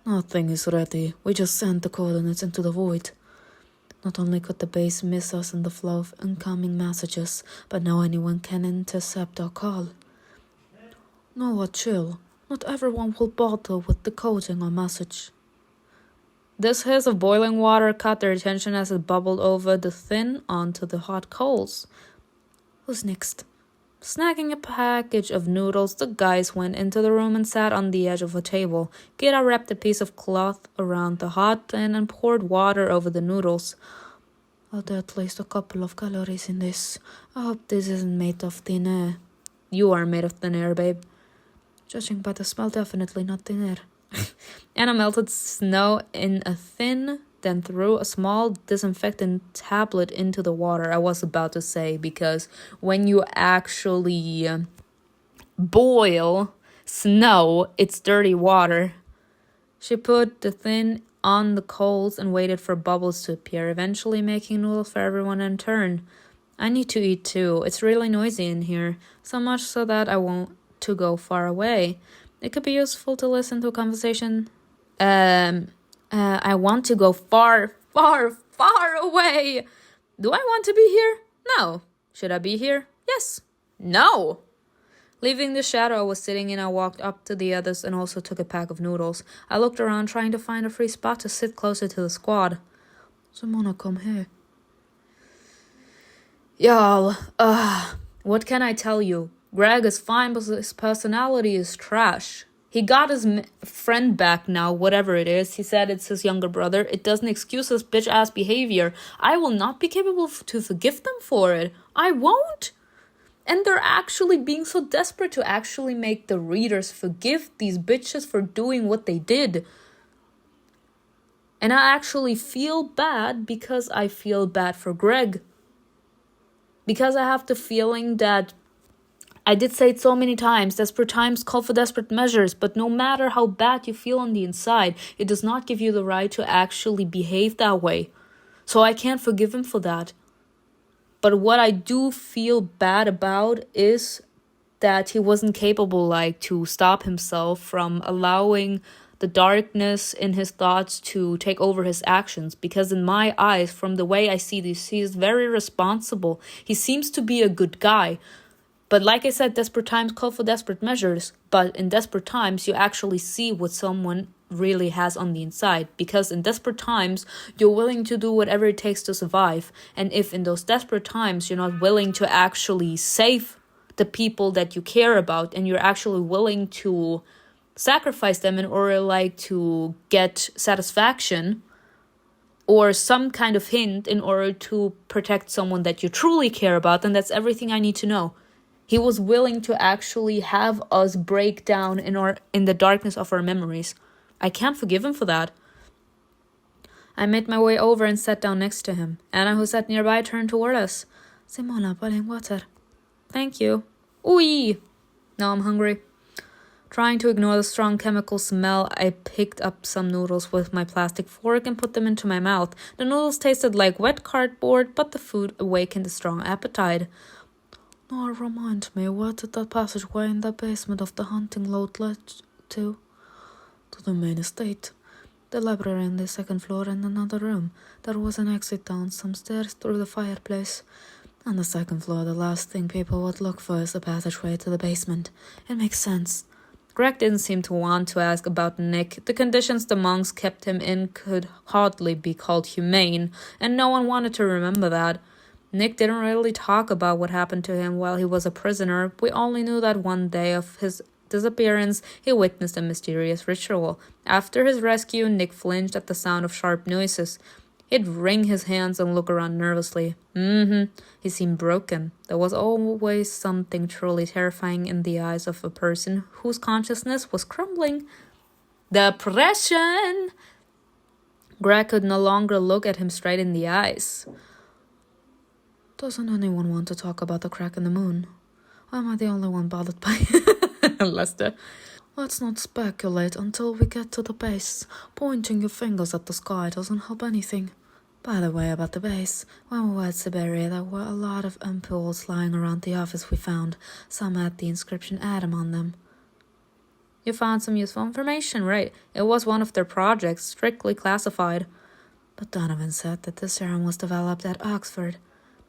Nothing is ready. We just sent the coordinates into the void. Not only could the base miss us in the flow of incoming messages, but now anyone can intercept our call. Noah, chill. Not everyone will bother with decoding our message. This hiss of boiling water caught their attention as it bubbled over the thin onto the hot coals. Who's next? Snagging a package of noodles, the guys went into the room and sat on the edge of a table. Gira wrapped a piece of cloth around the hot tin and poured water over the noodles. There at least a couple of calories in this. I hope this isn't made of thin air. You are made of thin air, babe. Judging by the smell, definitely not thin air. Anna melted snow in a tin, then threw a small disinfectant tablet into the water. I was about to say, because when you actually boil snow, it's dirty water. She put the tin on the coals and waited for bubbles to appear, eventually making noodles for everyone in turn. I need to eat too. It's really noisy in here, so much so that I want to go far away. It could be useful to listen to a conversation. I want to go far, far, far away. Do I want to be here? No. Should I be here? Yes. No. Leaving the shadow I was sitting in, I walked up to the others and also took a pack of noodles. I looked around trying to find a free spot to sit closer to the squad. Simona, come here. Y'all, what can I tell you? Greg is fine, but his personality is trash. He got his friend back now, whatever it is. He said it's his younger brother. It doesn't excuse his bitch-ass behavior. I will not be capable to forgive them for it. I won't. And they're actually being so desperate to actually make the readers forgive these bitches for doing what they did. And I actually feel bad because I feel bad for Greg. Because I have the feeling that I did say it so many times, desperate times call for desperate measures, but no matter how bad you feel on the inside, it does not give you the right to actually behave that way. So I can't forgive him for that. But what I do feel bad about is that he wasn't capable, to stop himself from allowing the darkness in his thoughts to take over his actions. Because in my eyes, from the way I see this, he is very responsible. He seems to be a good guy. But like I said, desperate times call for desperate measures. But in desperate times, you actually see what someone really has on the inside. Because in desperate times, you're willing to do whatever it takes to survive. And if in those desperate times, you're not willing to actually save the people that you care about, and you're actually willing to sacrifice them in order to get satisfaction or some kind of hint in order to protect someone that you truly care about, then that's everything I need to know. He was willing to actually have us break down in the darkness of our memories. I can't forgive him for that. I made my way over and sat down next to him. Anna, who sat nearby, turned toward us. Simona, boiling water. Thank you. Ooh. Now I'm hungry. Trying to ignore the strong chemical smell, I picked up some noodles with my plastic fork and put them into my mouth. The noodles tasted like wet cardboard, but the food awakened a strong appetite. Now remind me, where did that passageway in the basement of the hunting lodge lead to? To the main estate. The library on the second floor and another room. There was an exit down some stairs through the fireplace. On the second floor, the last thing people would look for is the passageway to the basement. It makes sense. Greg didn't seem to want to ask about Nick. The conditions the monks kept him in could hardly be called humane, and no one wanted to remember that. Nick didn't really talk about what happened to him while he was a prisoner. We only knew that one day of his disappearance, he witnessed a mysterious ritual. After his rescue, Nick flinched at the sound of sharp noises. He'd wring his hands and look around nervously. He seemed broken. There was always something truly terrifying in the eyes of a person whose consciousness was crumbling. Depression! Greg could no longer look at him straight in the eyes. Doesn't anyone want to talk about the crack in the moon? Or am I the only one bothered by it? Lester. Let's not speculate until we get to the base. Pointing your fingers at the sky doesn't help anything. By the way, about the base, when we were at Siberia, there were a lot of ampoules lying around the office we found. Some had the inscription Adam on them. You found some useful information, right? It was one of their projects, strictly classified. But Donovan said that the serum was developed at Oxford.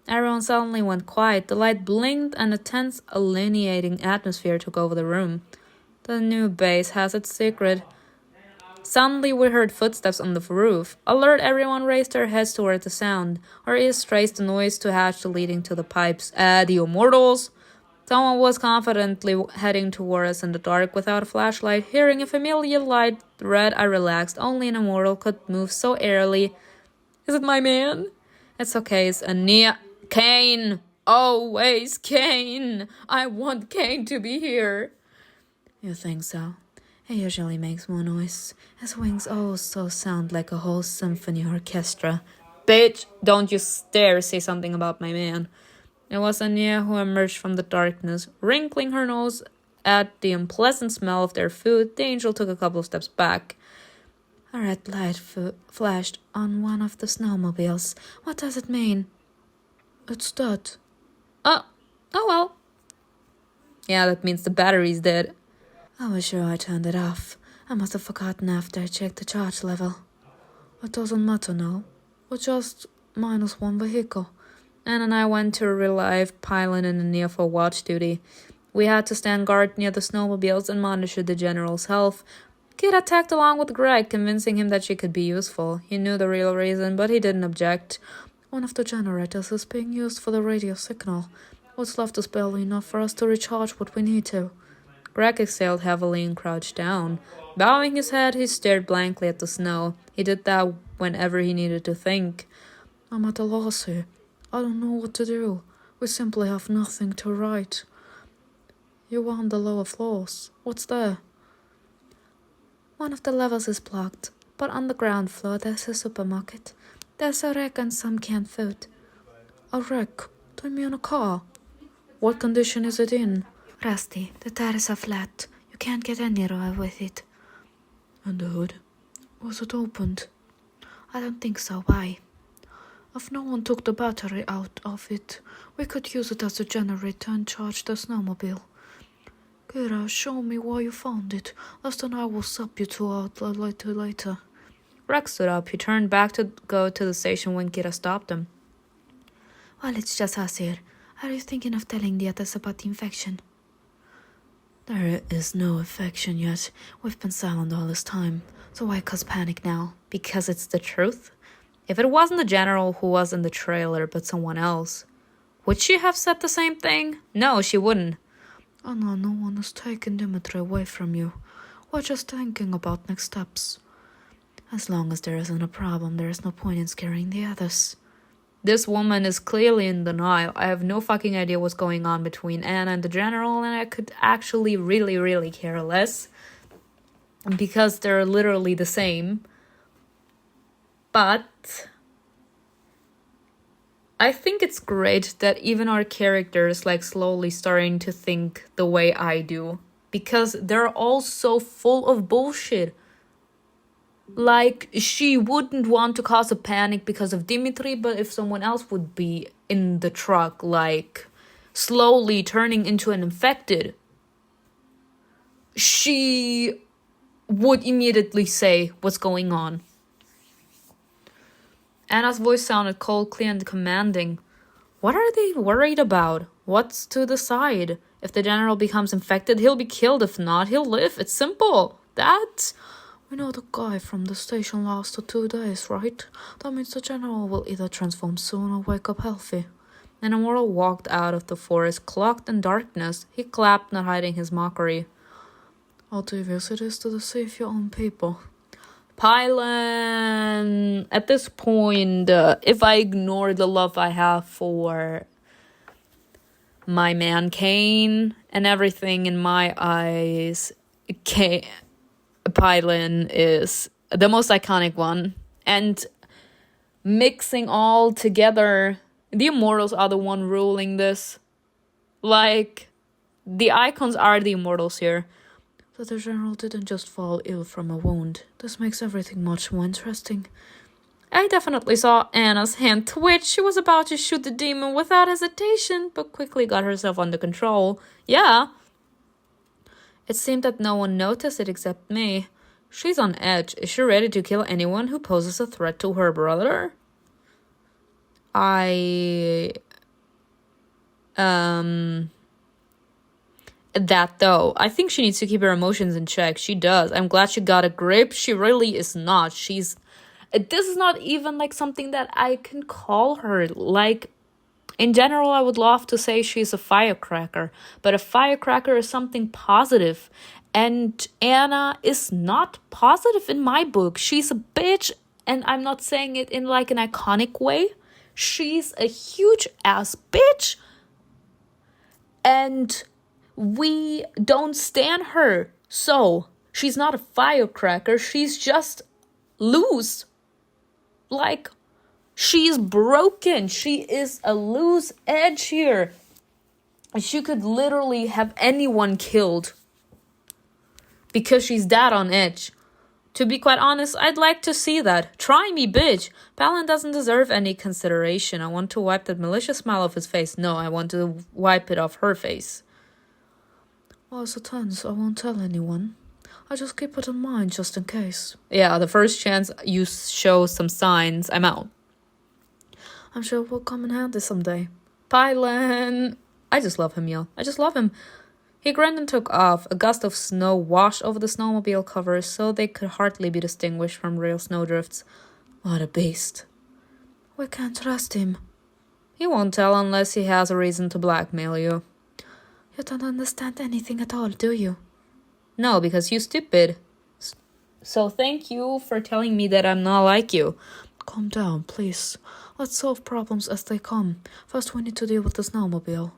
Everyone suddenly went quiet. The light blinked and a tense, alienating atmosphere took over the room. The new base has its secret. Suddenly we heard footsteps on the roof. Alert, everyone raised their heads toward the sound. Our ears traced the noise to hatch leading to the pipes. The immortals! Someone was confidently heading toward us in the dark without a flashlight. Hearing a familiar light red, I relaxed. Only an immortal could move so airily. Is it my man? It's okay, it's CAIN! Always CAIN! I want CAIN to be here. You think so? He usually makes more noise. His wings also sound like a whole symphony orchestra. Bitch, don't you dare say something about my man. It was Anya who emerged from the darkness. Wrinkling her nose at the unpleasant smell of their food, the angel took a couple of steps back. A red light flashed on one of the snowmobiles. What does it mean? It's dead. Oh well. Yeah, that means the battery's dead. I was sure I turned it off. I must have forgotten after I checked the charge level. It doesn't matter now. We're just -1 vehicle. Anne and I went to relieve Pylon in the near for watch duty. We had to stand guard near the snowmobiles and monitor the general's health. Kira tagged along with Greg, convincing him that she could be useful. He knew the real reason, but he didn't object. One of the generators is being used for the radio signal. What's left is barely enough for us to recharge what we need to. Greg exhaled heavily and crouched down. Bowing his head, he stared blankly at the snow. He did that whenever he needed to think. I'm at a loss here. I don't know what to do. We simply have nothing to write. You were on the lower floors. What's there? One of the levels is blocked, but on the ground floor there's a supermarket. There's a wreck and some canned food. A wreck? Do you mean a car? What condition is it in? Rusty. The tires are flat. You can't get anywhere with it. And the hood? Was it opened? I don't think so. Why? If no one took the battery out of it, we could use it as a generator and charge the snowmobile. Kira, show me where you found it. Lester and I will sub you two out later. Rex stood up. He turned back to go to the station when Kira stopped him. Well, it's just us here. Are you thinking of telling the others about the infection? There is no infection yet. We've been silent all this time. So why cause panic now? Because it's the truth? If it wasn't the general who was in the trailer, but someone else, would she have said the same thing? No, she wouldn't. Oh no, no one is taking Dimitri away from you. We're just thinking about next steps. As long as there isn't a problem, there is no point in scaring the others. This woman is clearly in denial. I have no fucking idea what's going on between Anna and the general, and I could actually really, really care less. Because they're literally the same. But I think it's great that even our characters like slowly starting to think the way I do. Because they're all so full of bullshit. Like, she wouldn't want to cause a panic because of Dimitri, but if someone else would be in the truck, like, slowly turning into an infected, she would immediately say what's going on. Anna's voice sounded cold, clear, and commanding. What are they worried about? What's to decide? If the general becomes infected, he'll be killed. If not, he'll live. It's simple. We know the guy from the station lasted 2 days, right? That means the general will either transform soon or wake up healthy. And Immortal walked out of the forest, cloaked in darkness. He clapped, not hiding his mockery. How devious it is to deceive your own people. Pylon, at this point, if I ignore the love I have for my man CAIN and everything in my eyes, Pylon is the most iconic one. And mixing all together, the Immortals are the one ruling this. Like, the icons are the Immortals here. That the general didn't just fall ill from a wound. This makes everything much more interesting. I definitely saw Anna's hand twitch. She was about to shoot the demon without hesitation, but quickly got herself under control. Yeah. It seemed that no one noticed it except me. She's on edge. Is she ready to kill anyone who poses a threat to her brother? That though, I think she needs to keep her emotions in check. She does. I'm glad she got a grip. She really is not. This is not even like something that I can call her. Like, in general, I would love to say she's a firecracker, but a firecracker is something positive. And Anna is not positive in my book. She's a bitch, and I'm not saying it in like an iconic way. She's a huge ass bitch. And we don't stand her. So, she's not a firecracker. She's just loose. Like, she's broken. She is a loose edge here. She could literally have anyone killed. Because she's that on edge. To be quite honest, I'd like to see that. Try me, bitch. Palin doesn't deserve any consideration. I want to wipe that malicious smile off his face. No, I want to wipe it off her face. Well, as it turns, I won't tell anyone. I just keep it in mind just in case. Yeah, the first chance you show some signs, I'm out. I'm sure it will come in handy someday. Pylon! I just love him, yo. I just love him. He grinned and took off. A gust of snow washed over the snowmobile covers, so they could hardly be distinguished from real snowdrifts. What a beast. We can't trust him. He won't tell unless he has a reason to blackmail you. You don't understand anything at all, do you? No, because you're stupid. So thank you for telling me that I'm not like you. Calm down, please. Let's solve problems as they come. First, we need to deal with the snowmobile.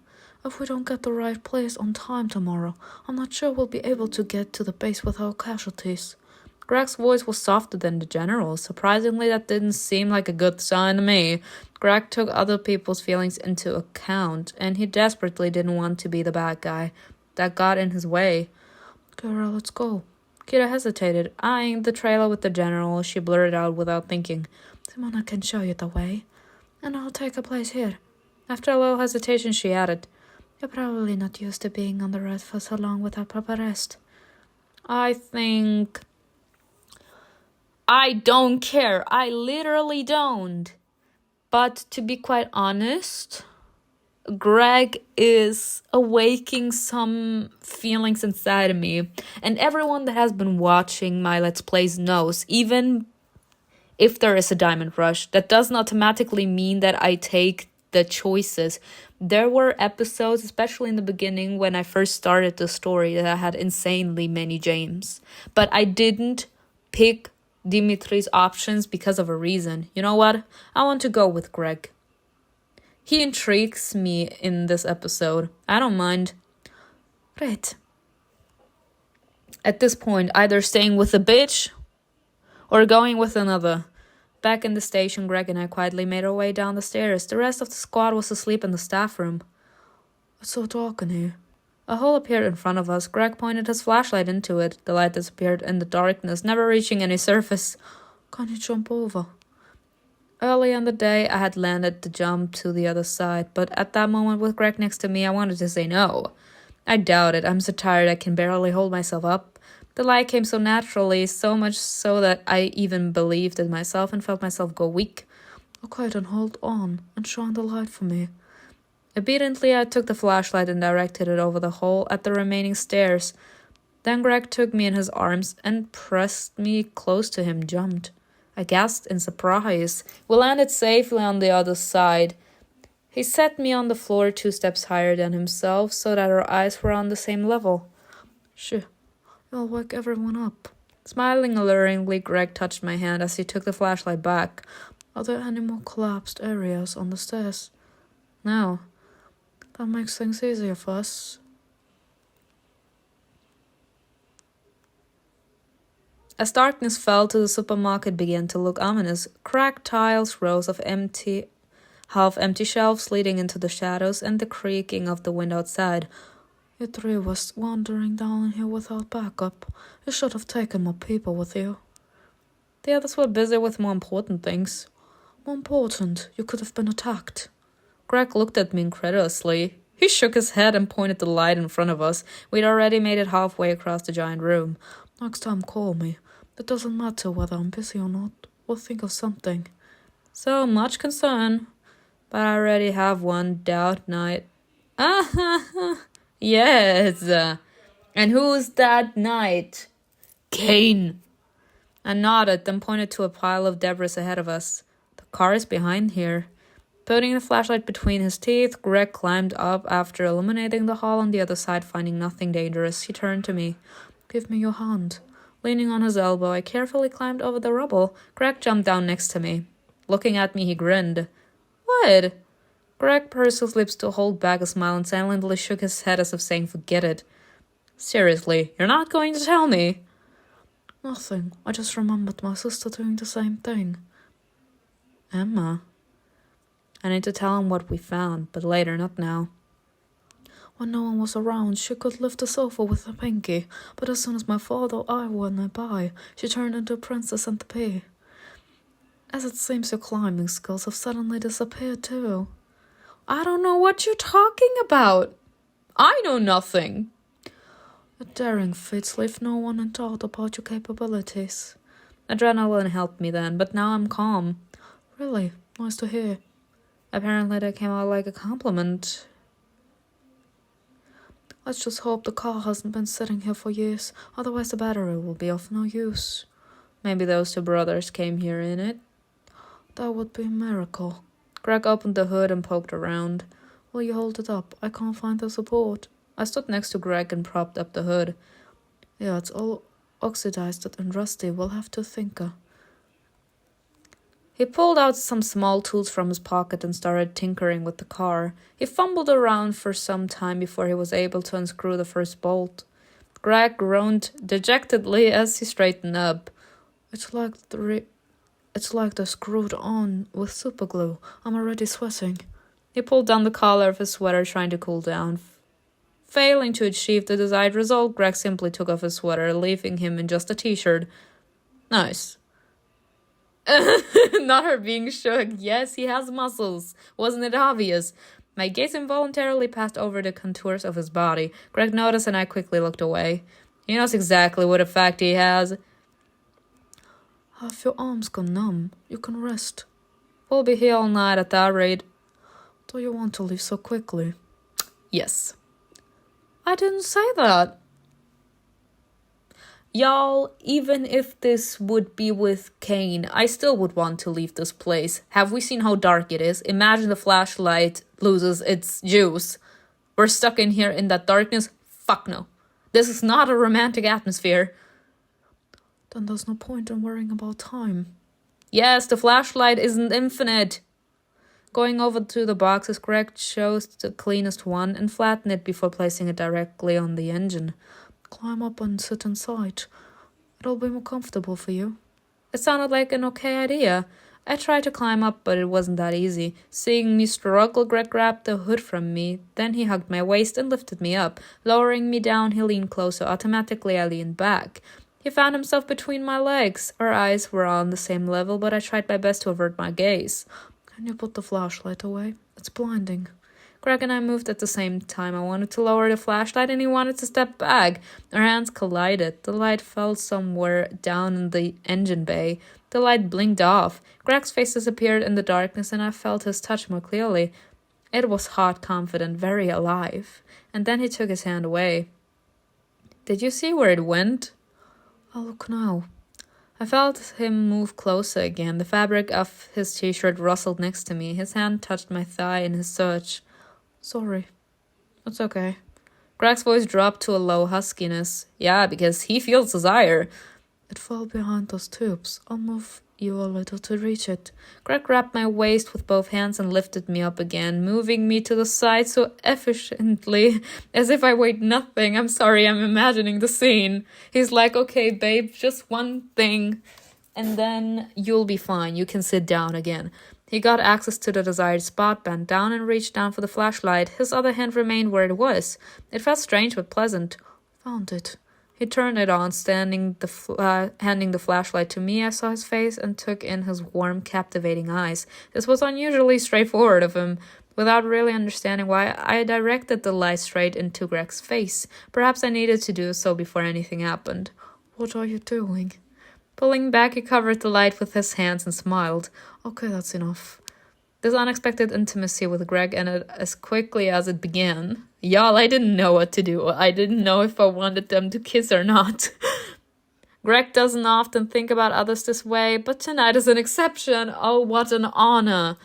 If we don't get the right place on time tomorrow, I'm not sure we'll be able to get to the base without casualties. Greg's voice was softer than the general's. Surprisingly, that didn't seem like a good sign to me. Greg took other people's feelings into account, and he desperately didn't want to be the bad guy. That got in his way. Kira, let's go. Kira hesitated, eyeing the trailer with the general. She blurted out without thinking. Simona can show you the way, and I'll take a place here. After a little hesitation, she added, You're probably not used to being on the road for so long without proper rest. I don't care. I literally don't. But to be quite honest, Greg is awaking some feelings inside of me. And everyone that has been watching my Let's Plays knows, even if there is a diamond rush, that doesn't automatically mean that I take the choices. There were episodes, especially in the beginning when I first started the story, that I had insanely many James. But I didn't pick Dimitri's options because of a reason. You know what? I want to go with Greg. He intrigues me in this episode. I don't mind. Great. At this point, either staying with the bitch or going with another. Back in the station, Greg and I quietly made our way down the stairs. The rest of the squad was asleep in the staff room. It's so dark in here. A hole appeared in front of us. Greg pointed his flashlight into it. The light disappeared in the darkness, never reaching any surface. Can you jump over? Early in the day, I had landed the jump to the other side, but at that moment with Greg next to me, I wanted to say no. I doubt it. I'm so tired I can barely hold myself up. The light came so naturally, so much so that I even believed it myself and felt myself go weak. Okay, then hold on and shine the light for me. Obediently, I took the flashlight and directed it over the hole at the remaining stairs. Then Greg took me in his arms and pressed me close to him, jumped. I gasped in surprise. We landed safely on the other side. He set me on the floor 2 steps higher than himself so that our eyes were on the same level. Shh, you'll wake everyone up. Smiling alluringly, Greg touched my hand as he took the flashlight back. Are there any more collapsed areas on the stairs? No. That makes things easier for us. As darkness fell to, the supermarket began to look ominous. Cracked tiles, rows of half-empty shelves leading into the shadows, and the creaking of the wind outside. You 3 was wandering down here without backup. You should have taken more people with you. The others were busy with more important things. More important, you could have been attacked. Greg looked at me incredulously. He shook his head and pointed the light in front of us. We'd already made it halfway across the giant room. Next time, call me. It doesn't matter whether I'm busy or not. We'll think of something. So much concern. But I already have one, Doubt Knight. Yes. And who's that knight? CAIN. I nodded, then pointed to a pile of debris ahead of us. The car is behind here. Putting the flashlight between his teeth, Greg climbed up after illuminating the hall on the other side, finding nothing dangerous. He turned to me. Give me your hand. Leaning on his elbow, I carefully climbed over the rubble. Greg jumped down next to me. Looking at me, he grinned. What? Greg pursed his lips to hold back a smile and silently shook his head as if saying, forget it. Seriously, you're not going to tell me? Nothing. I just remembered my sister doing the same thing. Emma. I need to tell him what we found, but later, not now. When no one was around, she could lift the sofa with her pinky, but as soon as my father or I were nearby, she turned into a princess and the pea. As it seems your climbing skills have suddenly disappeared too. I don't know what you're talking about. I know nothing. Your daring feats leave no one in doubt about your capabilities. Adrenaline helped me then, but now I'm calm. Really, nice to hear. Apparently that came out like a compliment. Let's just hope the car hasn't been sitting here for years, otherwise the battery will be of no use. Maybe those 2 brothers came here in it. That would be a miracle. Greg opened the hood and poked around. Will you hold it up? I can't find the support. I stood next to Greg and propped up the hood. Yeah, it's all oxidized and rusty. We'll have to tinker. He pulled out some small tools from his pocket and started tinkering with the car. He fumbled around for some time before he was able to unscrew the first bolt. Greg groaned dejectedly as he straightened up. It's like they're screwed on with superglue. I'm already sweating. He pulled down the collar of his sweater, trying to cool down. Failing to achieve the desired result, Greg simply took off his sweater, leaving him in just a t-shirt. Nice. Not her being shook. Yes, he has muscles. Wasn't it obvious? My gaze involuntarily passed over the contours of his body. Greg noticed and I quickly looked away. He knows exactly what effect he has. Have your arms gone numb? You can rest. We'll be here all night at that rate. Do you want to leave so quickly? Yes. I didn't say that. Y'all, even if this would be with CAIN, I still would want to leave this place. Have we seen how dark it is? Imagine the flashlight loses its juice. We're stuck in here in that darkness? Fuck no. This is not a romantic atmosphere. Then there's no point in worrying about time. Yes, the flashlight isn't infinite. Going over to the boxes, Greg chose the cleanest one and flattened it before placing it directly on the engine. Climb up and sit inside. It'll be more comfortable for you. It sounded like an okay idea. I tried to climb up, but it wasn't that easy. Seeing me struggle, Greg grabbed the hood from me. Then he hugged my waist and lifted me up. Lowering me down, he leaned closer. Automatically, I leaned back. He found himself between my legs. Our eyes were on the same level, but I tried my best to avert my gaze. Can you put the flashlight away? It's blinding. Greg and I moved at the same time. I wanted to lower the flashlight and he wanted to step back. Our hands collided. The light fell somewhere down in the engine bay. The light blinked off. Greg's face disappeared in the darkness and I felt his touch more clearly. It was hot, confident, very alive. And then he took his hand away. Did you see where it went? I'll look now. I felt him move closer again. The fabric of his t-shirt rustled next to me. His hand touched my thigh in his search. Sorry. It's okay. Greg's voice dropped to a low huskiness. Yeah, because he feels desire. It fell behind those tubes. I'll move you a little to reach it. Greg grabbed my waist with both hands and lifted me up again, moving me to the side so efficiently, as if I weighed nothing. I'm sorry, I'm imagining the scene. He's like, okay, babe, just one thing, and then you'll be fine. You can sit down again. He got access to the desired spot, bent down and reached down for the flashlight. His other hand remained where it was. It felt strange but pleasant. Found it. He turned it on, handing the flashlight to me. I saw his face and took in his warm, captivating eyes. This was unusually straightforward of him. Without really understanding why, I directed the light straight into Greg's face. Perhaps I needed to do so before anything happened. What are you doing? Pulling back, he covered the light with his hands and smiled. Okay, that's enough. This unexpected intimacy with Greg ended as quickly as it began. Y'all, I didn't know what to do. I didn't know if I wanted them to kiss or not. Greg doesn't often think about others this way, but tonight is an exception. Oh, what an honor.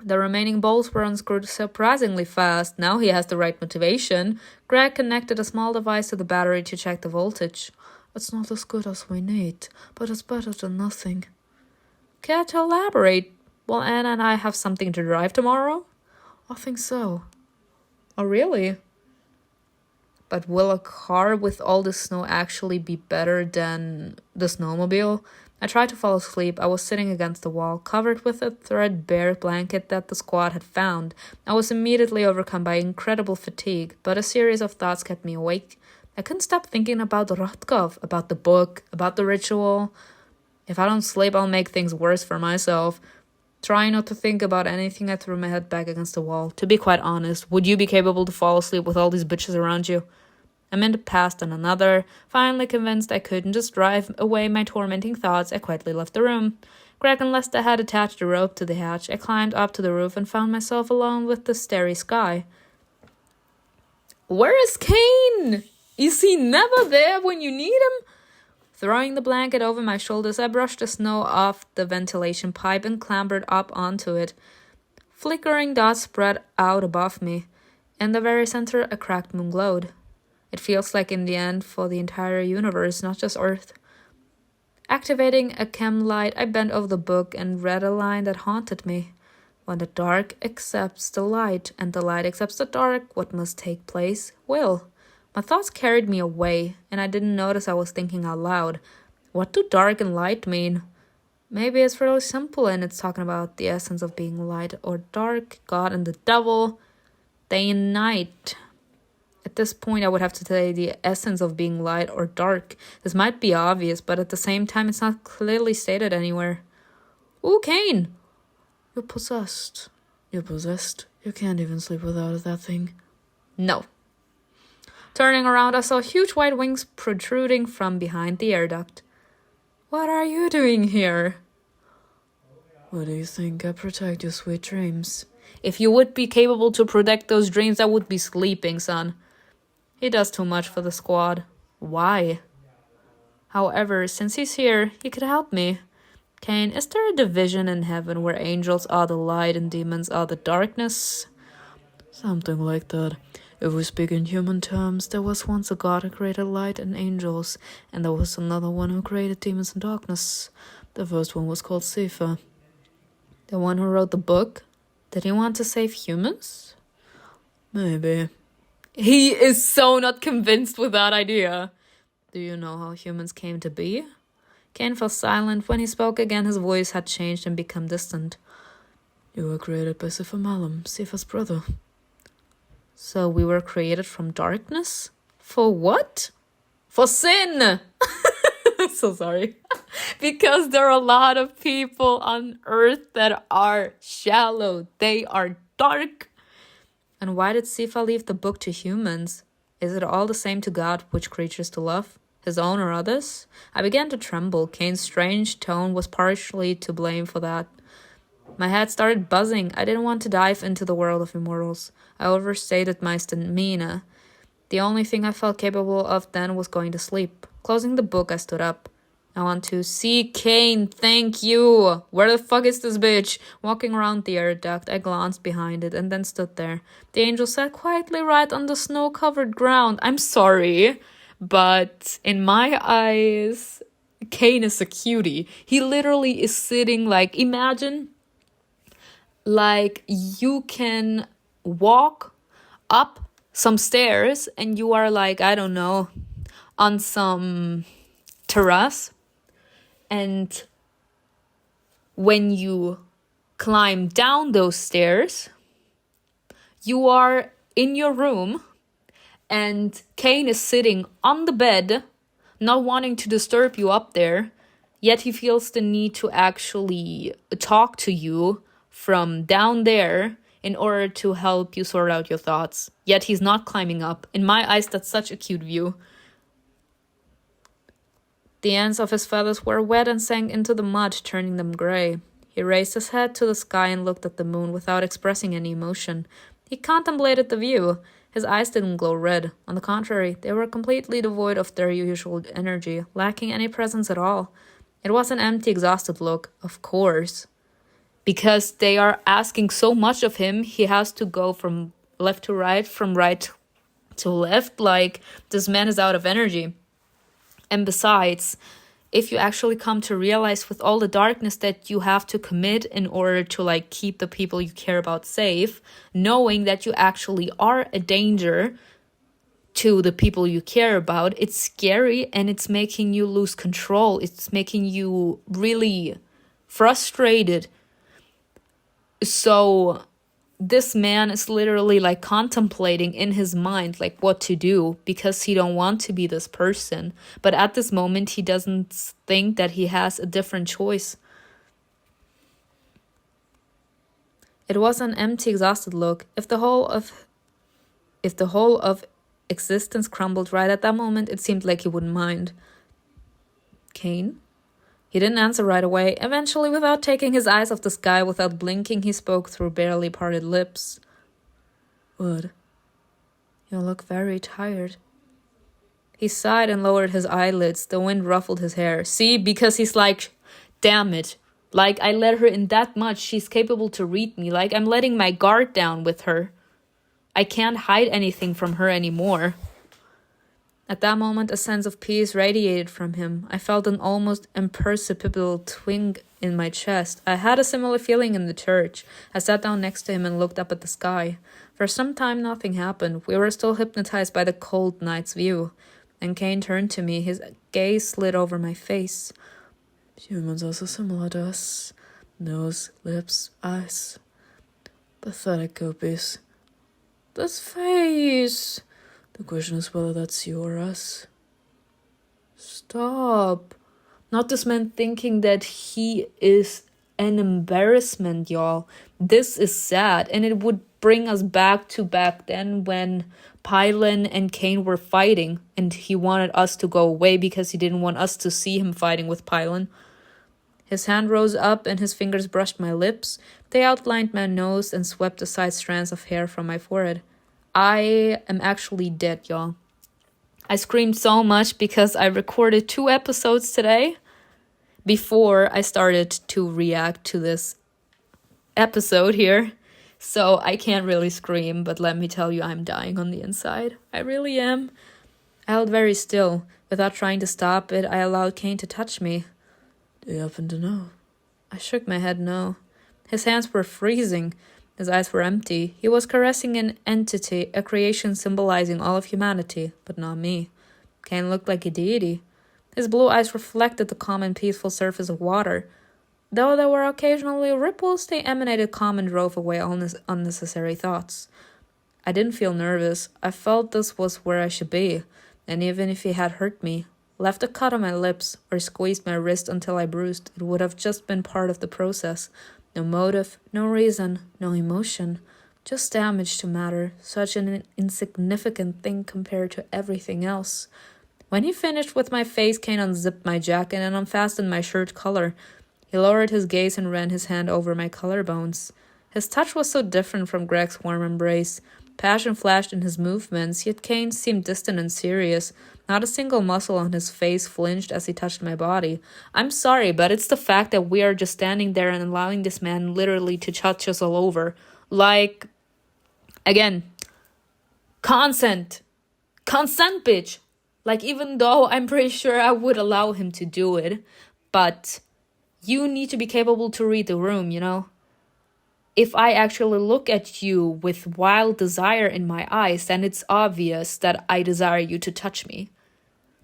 The remaining bolts were unscrewed surprisingly fast. Now he has the right motivation. Greg connected a small device to the battery to check the voltage. It's not as good as we need, but it's better than nothing. Care to elaborate? Will Anna and I have something to drive tomorrow? I think so. Oh, really? But will a car with all the snow actually be better than the snowmobile? I tried to fall asleep. I was sitting against the wall, covered with a threadbare blanket that the squad had found. I was immediately overcome by incredible fatigue, but a series of thoughts kept me awake. I couldn't stop thinking about Rotkov, about the book, about the ritual. If I don't sleep, I'll make things worse for myself. Trying not to think about anything, I threw my head back against the wall. To be quite honest, would you be capable to fall asleep with all these bitches around you? A minute passed and another. Finally convinced I couldn't just drive away my tormenting thoughts, I quietly left the room. Greg and Lester had attached a rope to the hatch. I climbed up to the roof and found myself alone with the starry sky. Where is CAIN? Is he never there when you need him? Throwing the blanket over my shoulders, I brushed the snow off the ventilation pipe and clambered up onto it. Flickering dots spread out above me. In the very center, a cracked moon glowed. It feels like in the end for the entire universe, not just Earth. Activating a chem light, I bent over the book and read a line that haunted me. When the dark accepts the light, and the light accepts the dark, what must take place will. My thoughts carried me away, and I didn't notice I was thinking out loud. What do dark and light mean? Maybe it's really simple and it's talking about the essence of being light or dark, God and the devil, day and night. At this point, I would have to say the essence of being light or dark. This might be obvious, but at the same time, it's not clearly stated anywhere. Ooh, CAIN! You're possessed. You're possessed. You can't even sleep without that thing. No. Turning around, I saw huge white wings protruding from behind the air duct. What are you doing here? What do you think? I protect your sweet dreams. If you would be capable to protect those dreams, I would be sleeping, son. He does too much for the squad. Why? However, since he's here, he could help me. CAIN, is there a division in heaven where angels are the light and demons are the darkness? Something like that. If we speak in human terms, there was once a god who created light and angels, and there was another one who created demons and darkness. The first one was called Sefer. The one who wrote the book? Did he want to save humans? Maybe. He is so not convinced with that idea. Do you know how humans came to be? CAIN fell silent. When he spoke again, his voice had changed and become distant. You were created by Sefer Malam, Sefer's brother. So we were created from darkness? For what? For sin! So sorry. Because there are a lot of people on earth that are shallow. They are dark. And why did Sefer leave the book to humans? Is it all the same to God which creatures to love? His own or others? I began to tremble. CAIN's strange tone was partially to blame for that. My head started buzzing. I didn't want to dive into the world of immortals. I overstated my stamina. The only thing I felt capable of then was going to sleep. Closing the book, I stood up. I want to see CAIN, thank you. Where the fuck is this bitch? Walking around the air duct, I glanced behind it and then stood there. The angel sat quietly right on the snow-covered ground. I'm sorry, but in my eyes, CAIN is a cutie. He literally is sitting like, imagine, like you can walk up some stairs and you are like, I don't know, on some terrace. And when you climb down those stairs, you are in your room and CAIN is sitting on the bed, not wanting to disturb you up there, yet he feels the need to actually talk to you from down there in order to help you sort out your thoughts. Yet he's not climbing up. In my eyes, that's such a cute view. The ends of his feathers were wet and sank into the mud, turning them gray. He raised his head to the sky and looked at the moon without expressing any emotion. He contemplated the view. His eyes didn't glow red. On the contrary, they were completely devoid of their usual energy, lacking any presence at all. It was an empty, exhausted look, of course. Because they are asking so much of him, he has to go from left to right, from right to left. Like, this man is out of energy. And besides, if you actually come to realize with all the darkness that you have to commit in order to like keep the people you care about safe, knowing that you actually are a danger to the people you care about, it's scary and it's making you lose control. It's making you really frustrated. So this man is literally like contemplating in his mind like what to do because he don't want to be this person. But at this moment, he doesn't think that he has a different choice. It was an empty, exhausted look. If the whole of existence crumbled right at that moment, it seemed like he wouldn't mind. CAIN? He didn't answer right away. Eventually, without taking his eyes off the sky, without blinking, he spoke through barely parted lips. Wood, you look very tired. He sighed and lowered his eyelids. The wind ruffled his hair. See, because he's like, damn it. Like, I let her in that much. She's capable to read me. Like, I'm letting my guard down with her. I can't hide anything from her anymore. At that moment, a sense of peace radiated from him. I felt an almost imperceptible twinge in my chest. I had a similar feeling in the church. I sat down next to him and looked up at the sky. For some time, nothing happened. We were still hypnotized by the cold night's view. And CAIN turned to me. His gaze slid over my face. Humans are so similar to us. Nose, lips, eyes. Pathetic copies. This face. The question is whether that's you or us. Stop. Not this man thinking that he is an embarrassment, y'all. This is sad, and it would bring us back to back then when Pylon and CAIN were fighting, and he wanted us to go away because he didn't want us to see him fighting with Pylon. His hand rose up and his fingers brushed my lips. They outlined my nose and swept aside strands of hair from my forehead. I am actually dead, y'all. I screamed so much because I recorded 2 episodes today before I started to react to this episode here. So I can't really scream, but let me tell you, I'm dying on the inside. I really am. I held very still. Without trying to stop it, I allowed CAIN to touch me. Do you happen to know? I shook my head no. His hands were freezing. His eyes were empty. He was caressing an entity, a creation symbolizing all of humanity, but not me. CAIN looked like a deity. His blue eyes reflected the calm and peaceful surface of water. Though there were occasionally ripples, they emanated calm and drove away all unnecessary thoughts. I didn't feel nervous. I felt this was where I should be, and even if he had hurt me, left a cut on my lips, or squeezed my wrist until I bruised, it would have just been part of the process. No motive, no reason, no emotion, just damage to matter, such an insignificant thing compared to everything else. When he finished with my face, CAIN unzipped my jacket and unfastened my shirt collar. He lowered his gaze and ran his hand over my collarbones. His touch was so different from Greg's warm embrace. Passion flashed in his movements, yet CAIN seemed distant and serious. Not a single muscle on his face flinched as he touched my body. I'm sorry, but it's the fact that we are just standing there and allowing this man literally to touch us all over. Like, again, consent. Consent, bitch. Like, even though I'm pretty sure I would allow him to do it, but you need to be capable to read the room, you know? If I actually look at you with wild desire in my eyes, then it's obvious that I desire you to touch me.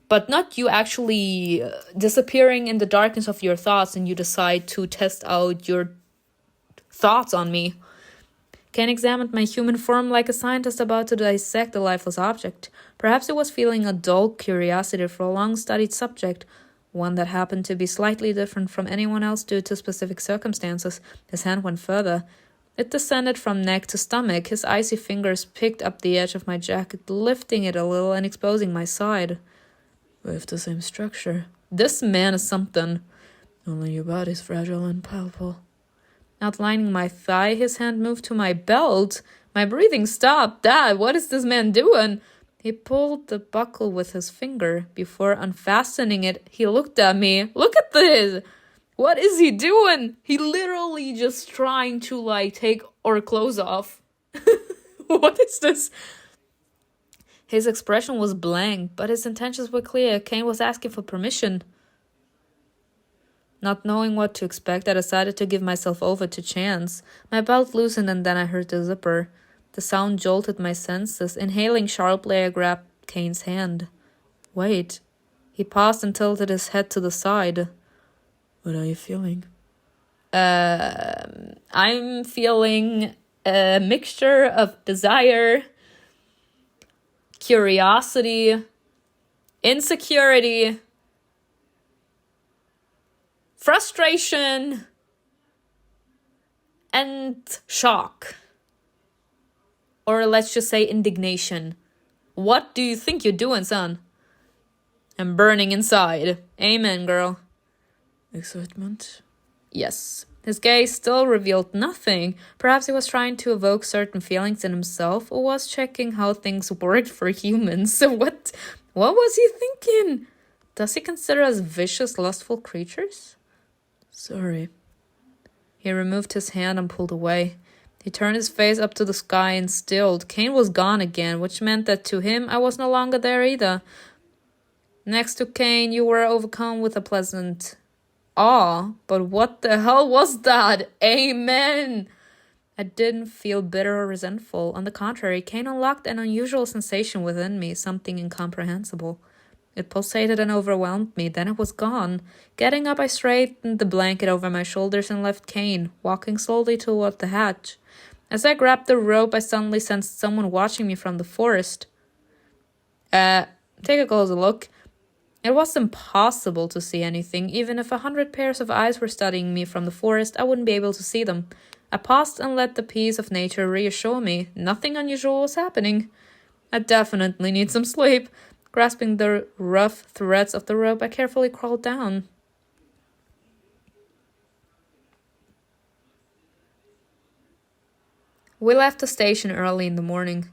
But not you actually disappearing in the darkness of your thoughts and you decide to test out your thoughts on me. CAIN examined my human form like a scientist about to dissect a lifeless object. Perhaps he was feeling a dull curiosity for a long-studied subject, one that happened to be slightly different from anyone else due to specific circumstances. His hand went further. It descended from neck to stomach. His icy fingers picked up the edge of my jacket, lifting it a little and exposing my side. We have the same structure. This man is something. Only your body's fragile and palpable. Outlining my thigh, his hand moved to my belt. My breathing stopped. Dad, what is this man doing? He pulled the buckle with his finger. Before unfastening it, he looked at me. Look at this! What is he doing? He literally just trying to, take our clothes off. What is this? His expression was blank, but his intentions were clear. CAIN was asking for permission. Not knowing what to expect, I decided to give myself over to chance. My belt loosened and then I heard the zipper. The sound jolted my senses. Inhaling sharply, I grabbed CAIN's hand. Wait. He paused and tilted his head to the side. What are you feeling? I'm feeling a mixture of desire, curiosity, insecurity, frustration, and shock. Or let's just say indignation. What do you think you're doing, son? I'm burning inside. Amen, girl. Excitement? Yes. His gaze still revealed nothing. Perhaps he was trying to evoke certain feelings in himself, or was checking how things worked for humans. So what was he thinking? Does he consider us vicious, lustful creatures? Sorry. He removed his hand and pulled away. He turned his face up to the sky and stilled. CAIN was gone again, which meant that to him I was no longer there either. Next to CAIN, you were overcome with a pleasant awe. But what the hell was that? Amen! I didn't feel bitter or resentful. On the contrary, CAIN unlocked an unusual sensation within me, something incomprehensible. It pulsated and overwhelmed me, then it was gone. Getting up, I straightened the blanket over my shoulders and left CAIN, walking slowly toward the hatch. As I grabbed the rope, I suddenly sensed someone watching me from the forest. Take a closer look. It was impossible to see anything. Even if 100 pairs of eyes were studying me from the forest, I wouldn't be able to see them. I paused and let the peace of nature reassure me. Nothing unusual was happening. I definitely need some sleep. Grasping the rough threads of the rope, I carefully crawled down. We left the station early in the morning.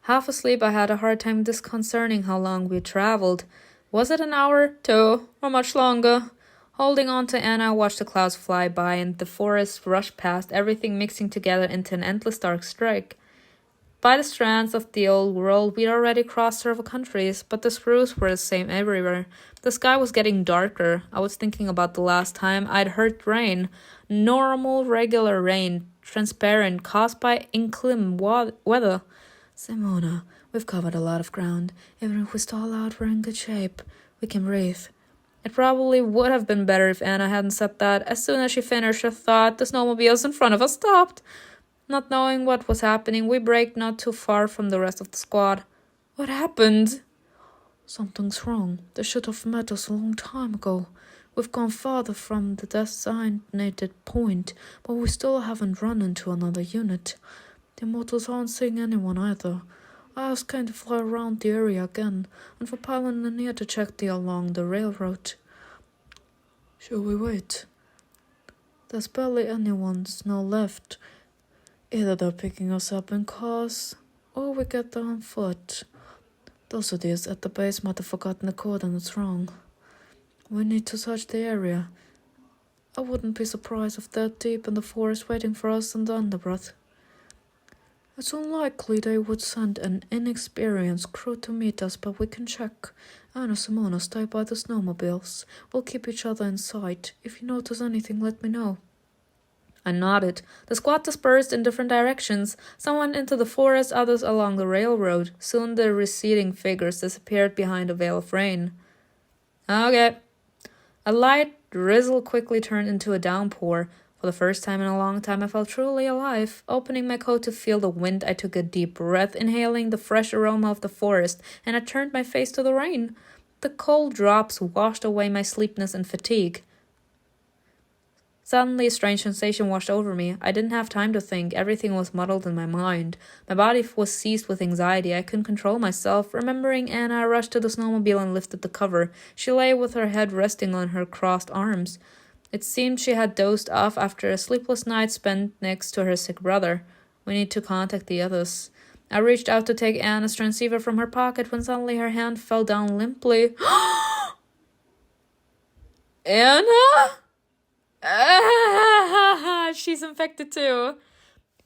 Half asleep, I had a hard time disconcerting how long we traveled. Was it an hour, 2, or much longer? Holding on to Anna, I watched the clouds fly by and the forest rush past, everything mixing together into an endless dark streak. By the strands of the old world, we'd already crossed several countries, but the screws were the same everywhere. The sky was getting darker. I was thinking about the last time I'd heard rain. Normal, regular rain, transparent, caused by inclement weather. Simona, we've covered a lot of ground. Even if we stall out, we're in good shape. We can breathe. It probably would have been better if Anna hadn't said that. As soon as she finished her thought, the snowmobiles in front of us stopped. Not knowing what was happening, we braked not too far from the rest of the squad. What happened? Something's wrong. They should have met us a long time ago. We've gone farther from the designated point, but we still haven't run into another unit. The mortals aren't seeing anyone either. I asked CAIN to fly around the area again, and for Pilot and Nia to check along the railroad. Should we wait? There's barely anyone snow left. Either they're picking us up in cars, or we get there on foot. Those idiots at the base might have forgotten the coordinates wrong. We need to search the area. I wouldn't be surprised if they're deep in the forest waiting for us in the underbrush. It's unlikely they would send an inexperienced crew to meet us, but we can check. Anna and Simona stay by the snowmobiles. We'll keep each other in sight. If you notice anything, let me know. I nodded. The squad dispersed in different directions. Some went into the forest, others along the railroad. Soon the receding figures disappeared behind a veil of rain. Okay. A light drizzle quickly turned into a downpour. For the first time in a long time, I felt truly alive. Opening my coat to feel the wind, I took a deep breath, inhaling the fresh aroma of the forest, and I turned my face to the rain. The cold drops washed away my sleepiness and fatigue. Suddenly, a strange sensation washed over me. I didn't have time to think. Everything was muddled in my mind. My body was seized with anxiety. I couldn't control myself. Remembering Anna, I rushed to the snowmobile and lifted the cover. She lay with her head resting on her crossed arms. It seemed she had dozed off after a sleepless night spent next to her sick brother. We need to contact the others. I reached out to take Anna's transceiver from her pocket when suddenly her hand fell down limply. Anna? She's infected too.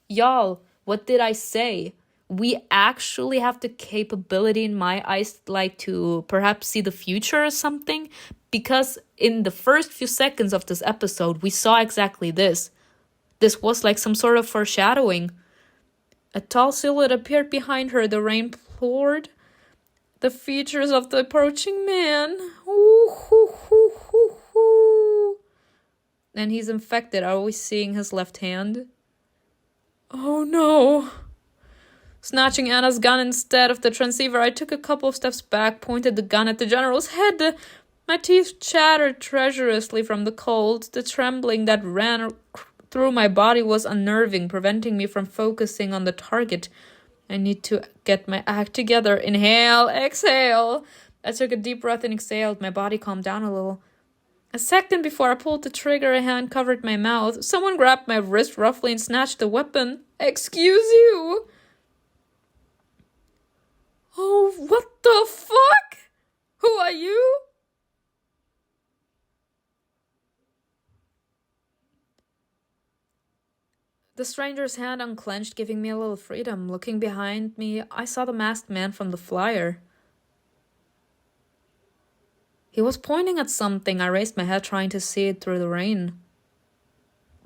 Y'all, what did I say? We actually have the capability in my eyes, like, to perhaps see the future or something. Because in the first few seconds of this episode, we saw exactly this. This was like some sort of foreshadowing. A tall silhouette appeared behind her. The rain poured the features of the approaching man. And he's infected. Are we seeing his left hand? Oh no. Snatching Anna's gun instead of the transceiver, I took a couple of steps back, pointed the gun at the general's head. My teeth chattered treacherously from the cold. The trembling that ran through my body was unnerving, preventing me from focusing on the target. I need to get my act together. Inhale, exhale. I took a deep breath and exhaled. My body calmed down a little. A second before I pulled the trigger, a hand covered my mouth. Someone grabbed my wrist roughly and snatched the weapon. Excuse you? Oh, what the fuck? Who are you? The stranger's hand unclenched, giving me a little freedom. Looking behind me, I saw the masked man from the flyer. He was pointing at something. I raised my head, trying to see it through the rain.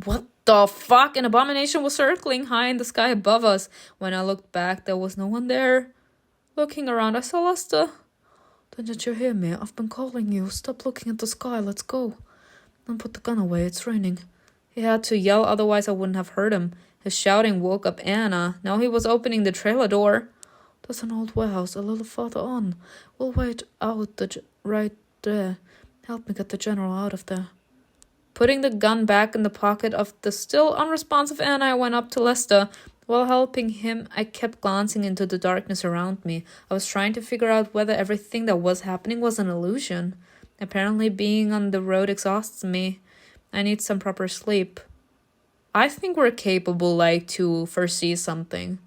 What the fuck? An abomination was circling high in the sky above us. When I looked back, there was no one there. Looking around, I saw Lester. Didn't you hear me? I've been calling you. Stop looking at the sky. Let's go. Don't put the gun away. It's raining. He had to yell, otherwise I wouldn't have heard him. His shouting woke up Anna. Now he was opening the trailer door. There's an old warehouse a little farther on. We'll wait out right there. Help me get the general out of there. Putting the gun back in the pocket of the still unresponsive Anna, I went up to Lester. While helping him, I kept glancing into the darkness around me. I was trying to figure out whether everything that was happening was an illusion. Apparently being on the road exhausts me. I need some proper sleep. I think we're capable, to foresee something.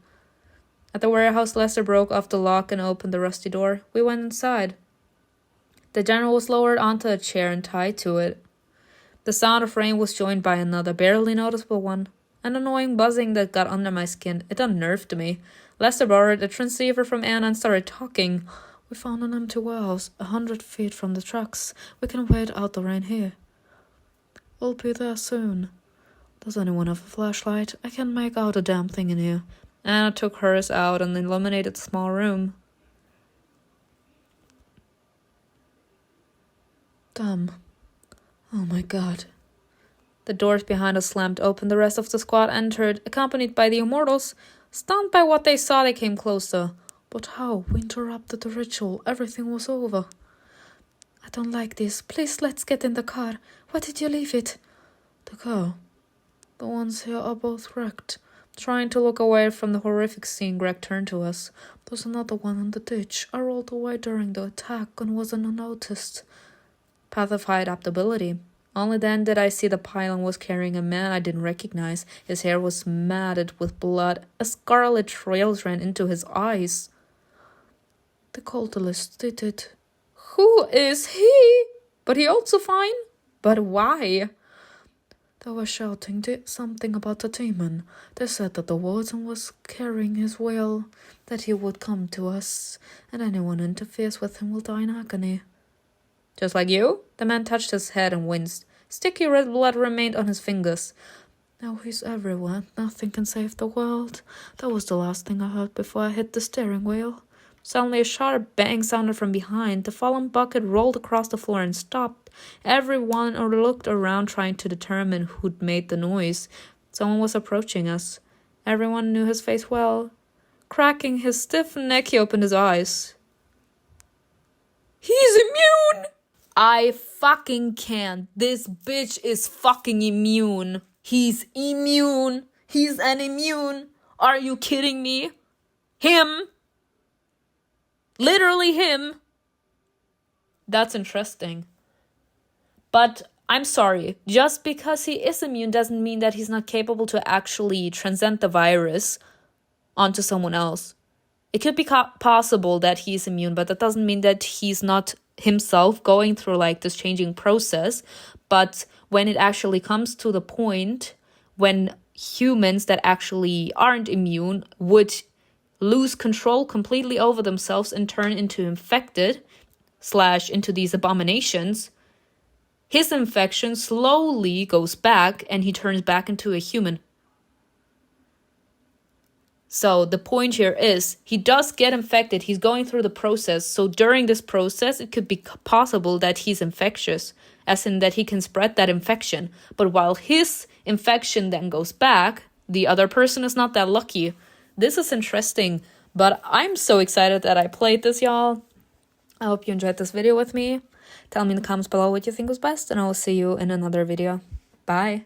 At the warehouse, Lester broke off the lock and opened the rusty door. We went inside. The general was lowered onto a chair and tied to it. The sound of rain was joined by another, barely noticeable one. An annoying buzzing that got under my skin. It unnerved me. Lester borrowed a transceiver from Anna and started talking. We found an empty warehouse, 100 feet from the trucks. We can wait out the rain here. We'll be there soon. Does anyone have a flashlight? I can't make out a damn thing in here. Anna took hers out and illuminated the small room. Damn. Oh my god. The doors behind us slammed open. The rest of the squad entered, accompanied by the immortals. Stunned by what they saw, they came closer. But how? We interrupted the ritual. Everything was over. I don't like this. Please, let's get in the car. Where did you leave it? The car. The ones here are both wrecked. Trying to look away from the horrific scene, Greg turned to us. There's another one in the ditch. I rolled away during the attack and wasn't unnoticed. Path of high adaptability. Only then did I see the pylon was carrying a man I didn't recognize. His hair was matted with blood. A scarlet trails ran into his eyes. The cultist did it. Who is he? But he also fine? But why? They were shouting something about the demon. They said that the warden was carrying his will, that he would come to us, and anyone who interferes with him will die in agony. Just like you? The man touched his head and winced. Sticky red blood remained on his fingers. Now he's everywhere. Nothing can save the world. That was the last thing I heard before I hit the steering wheel. Suddenly a sharp bang sounded from behind. The fallen bucket rolled across the floor and stopped. Everyone looked around trying to determine who'd made the noise. Someone was approaching us. Everyone knew his face well. Cracking his stiff neck, he opened his eyes. He's immune! I fucking can't. This bitch is fucking immune. He's immune. He's an immune. Are you kidding me? Him. Literally him. That's interesting. But I'm sorry. Just because he is immune doesn't mean that he's not capable to actually transcend the virus onto someone else. It could be possible that he's immune, but that doesn't mean that he's not himself going through this changing process. But when it actually comes to the point when humans that actually aren't immune would lose control completely over themselves and turn into infected / into these abominations, his infection slowly goes back and he turns back into a human. So the point here is he does get infected. He's going through the process. So during this process, it could be possible that he's infectious, as in that he can spread that infection. But while his infection then goes back, the other person is not that lucky. This is interesting, but I'm so excited that I played this, y'all. I hope you enjoyed this video with me. Tell me in the comments below what you think was best, and I will see you in another video. Bye.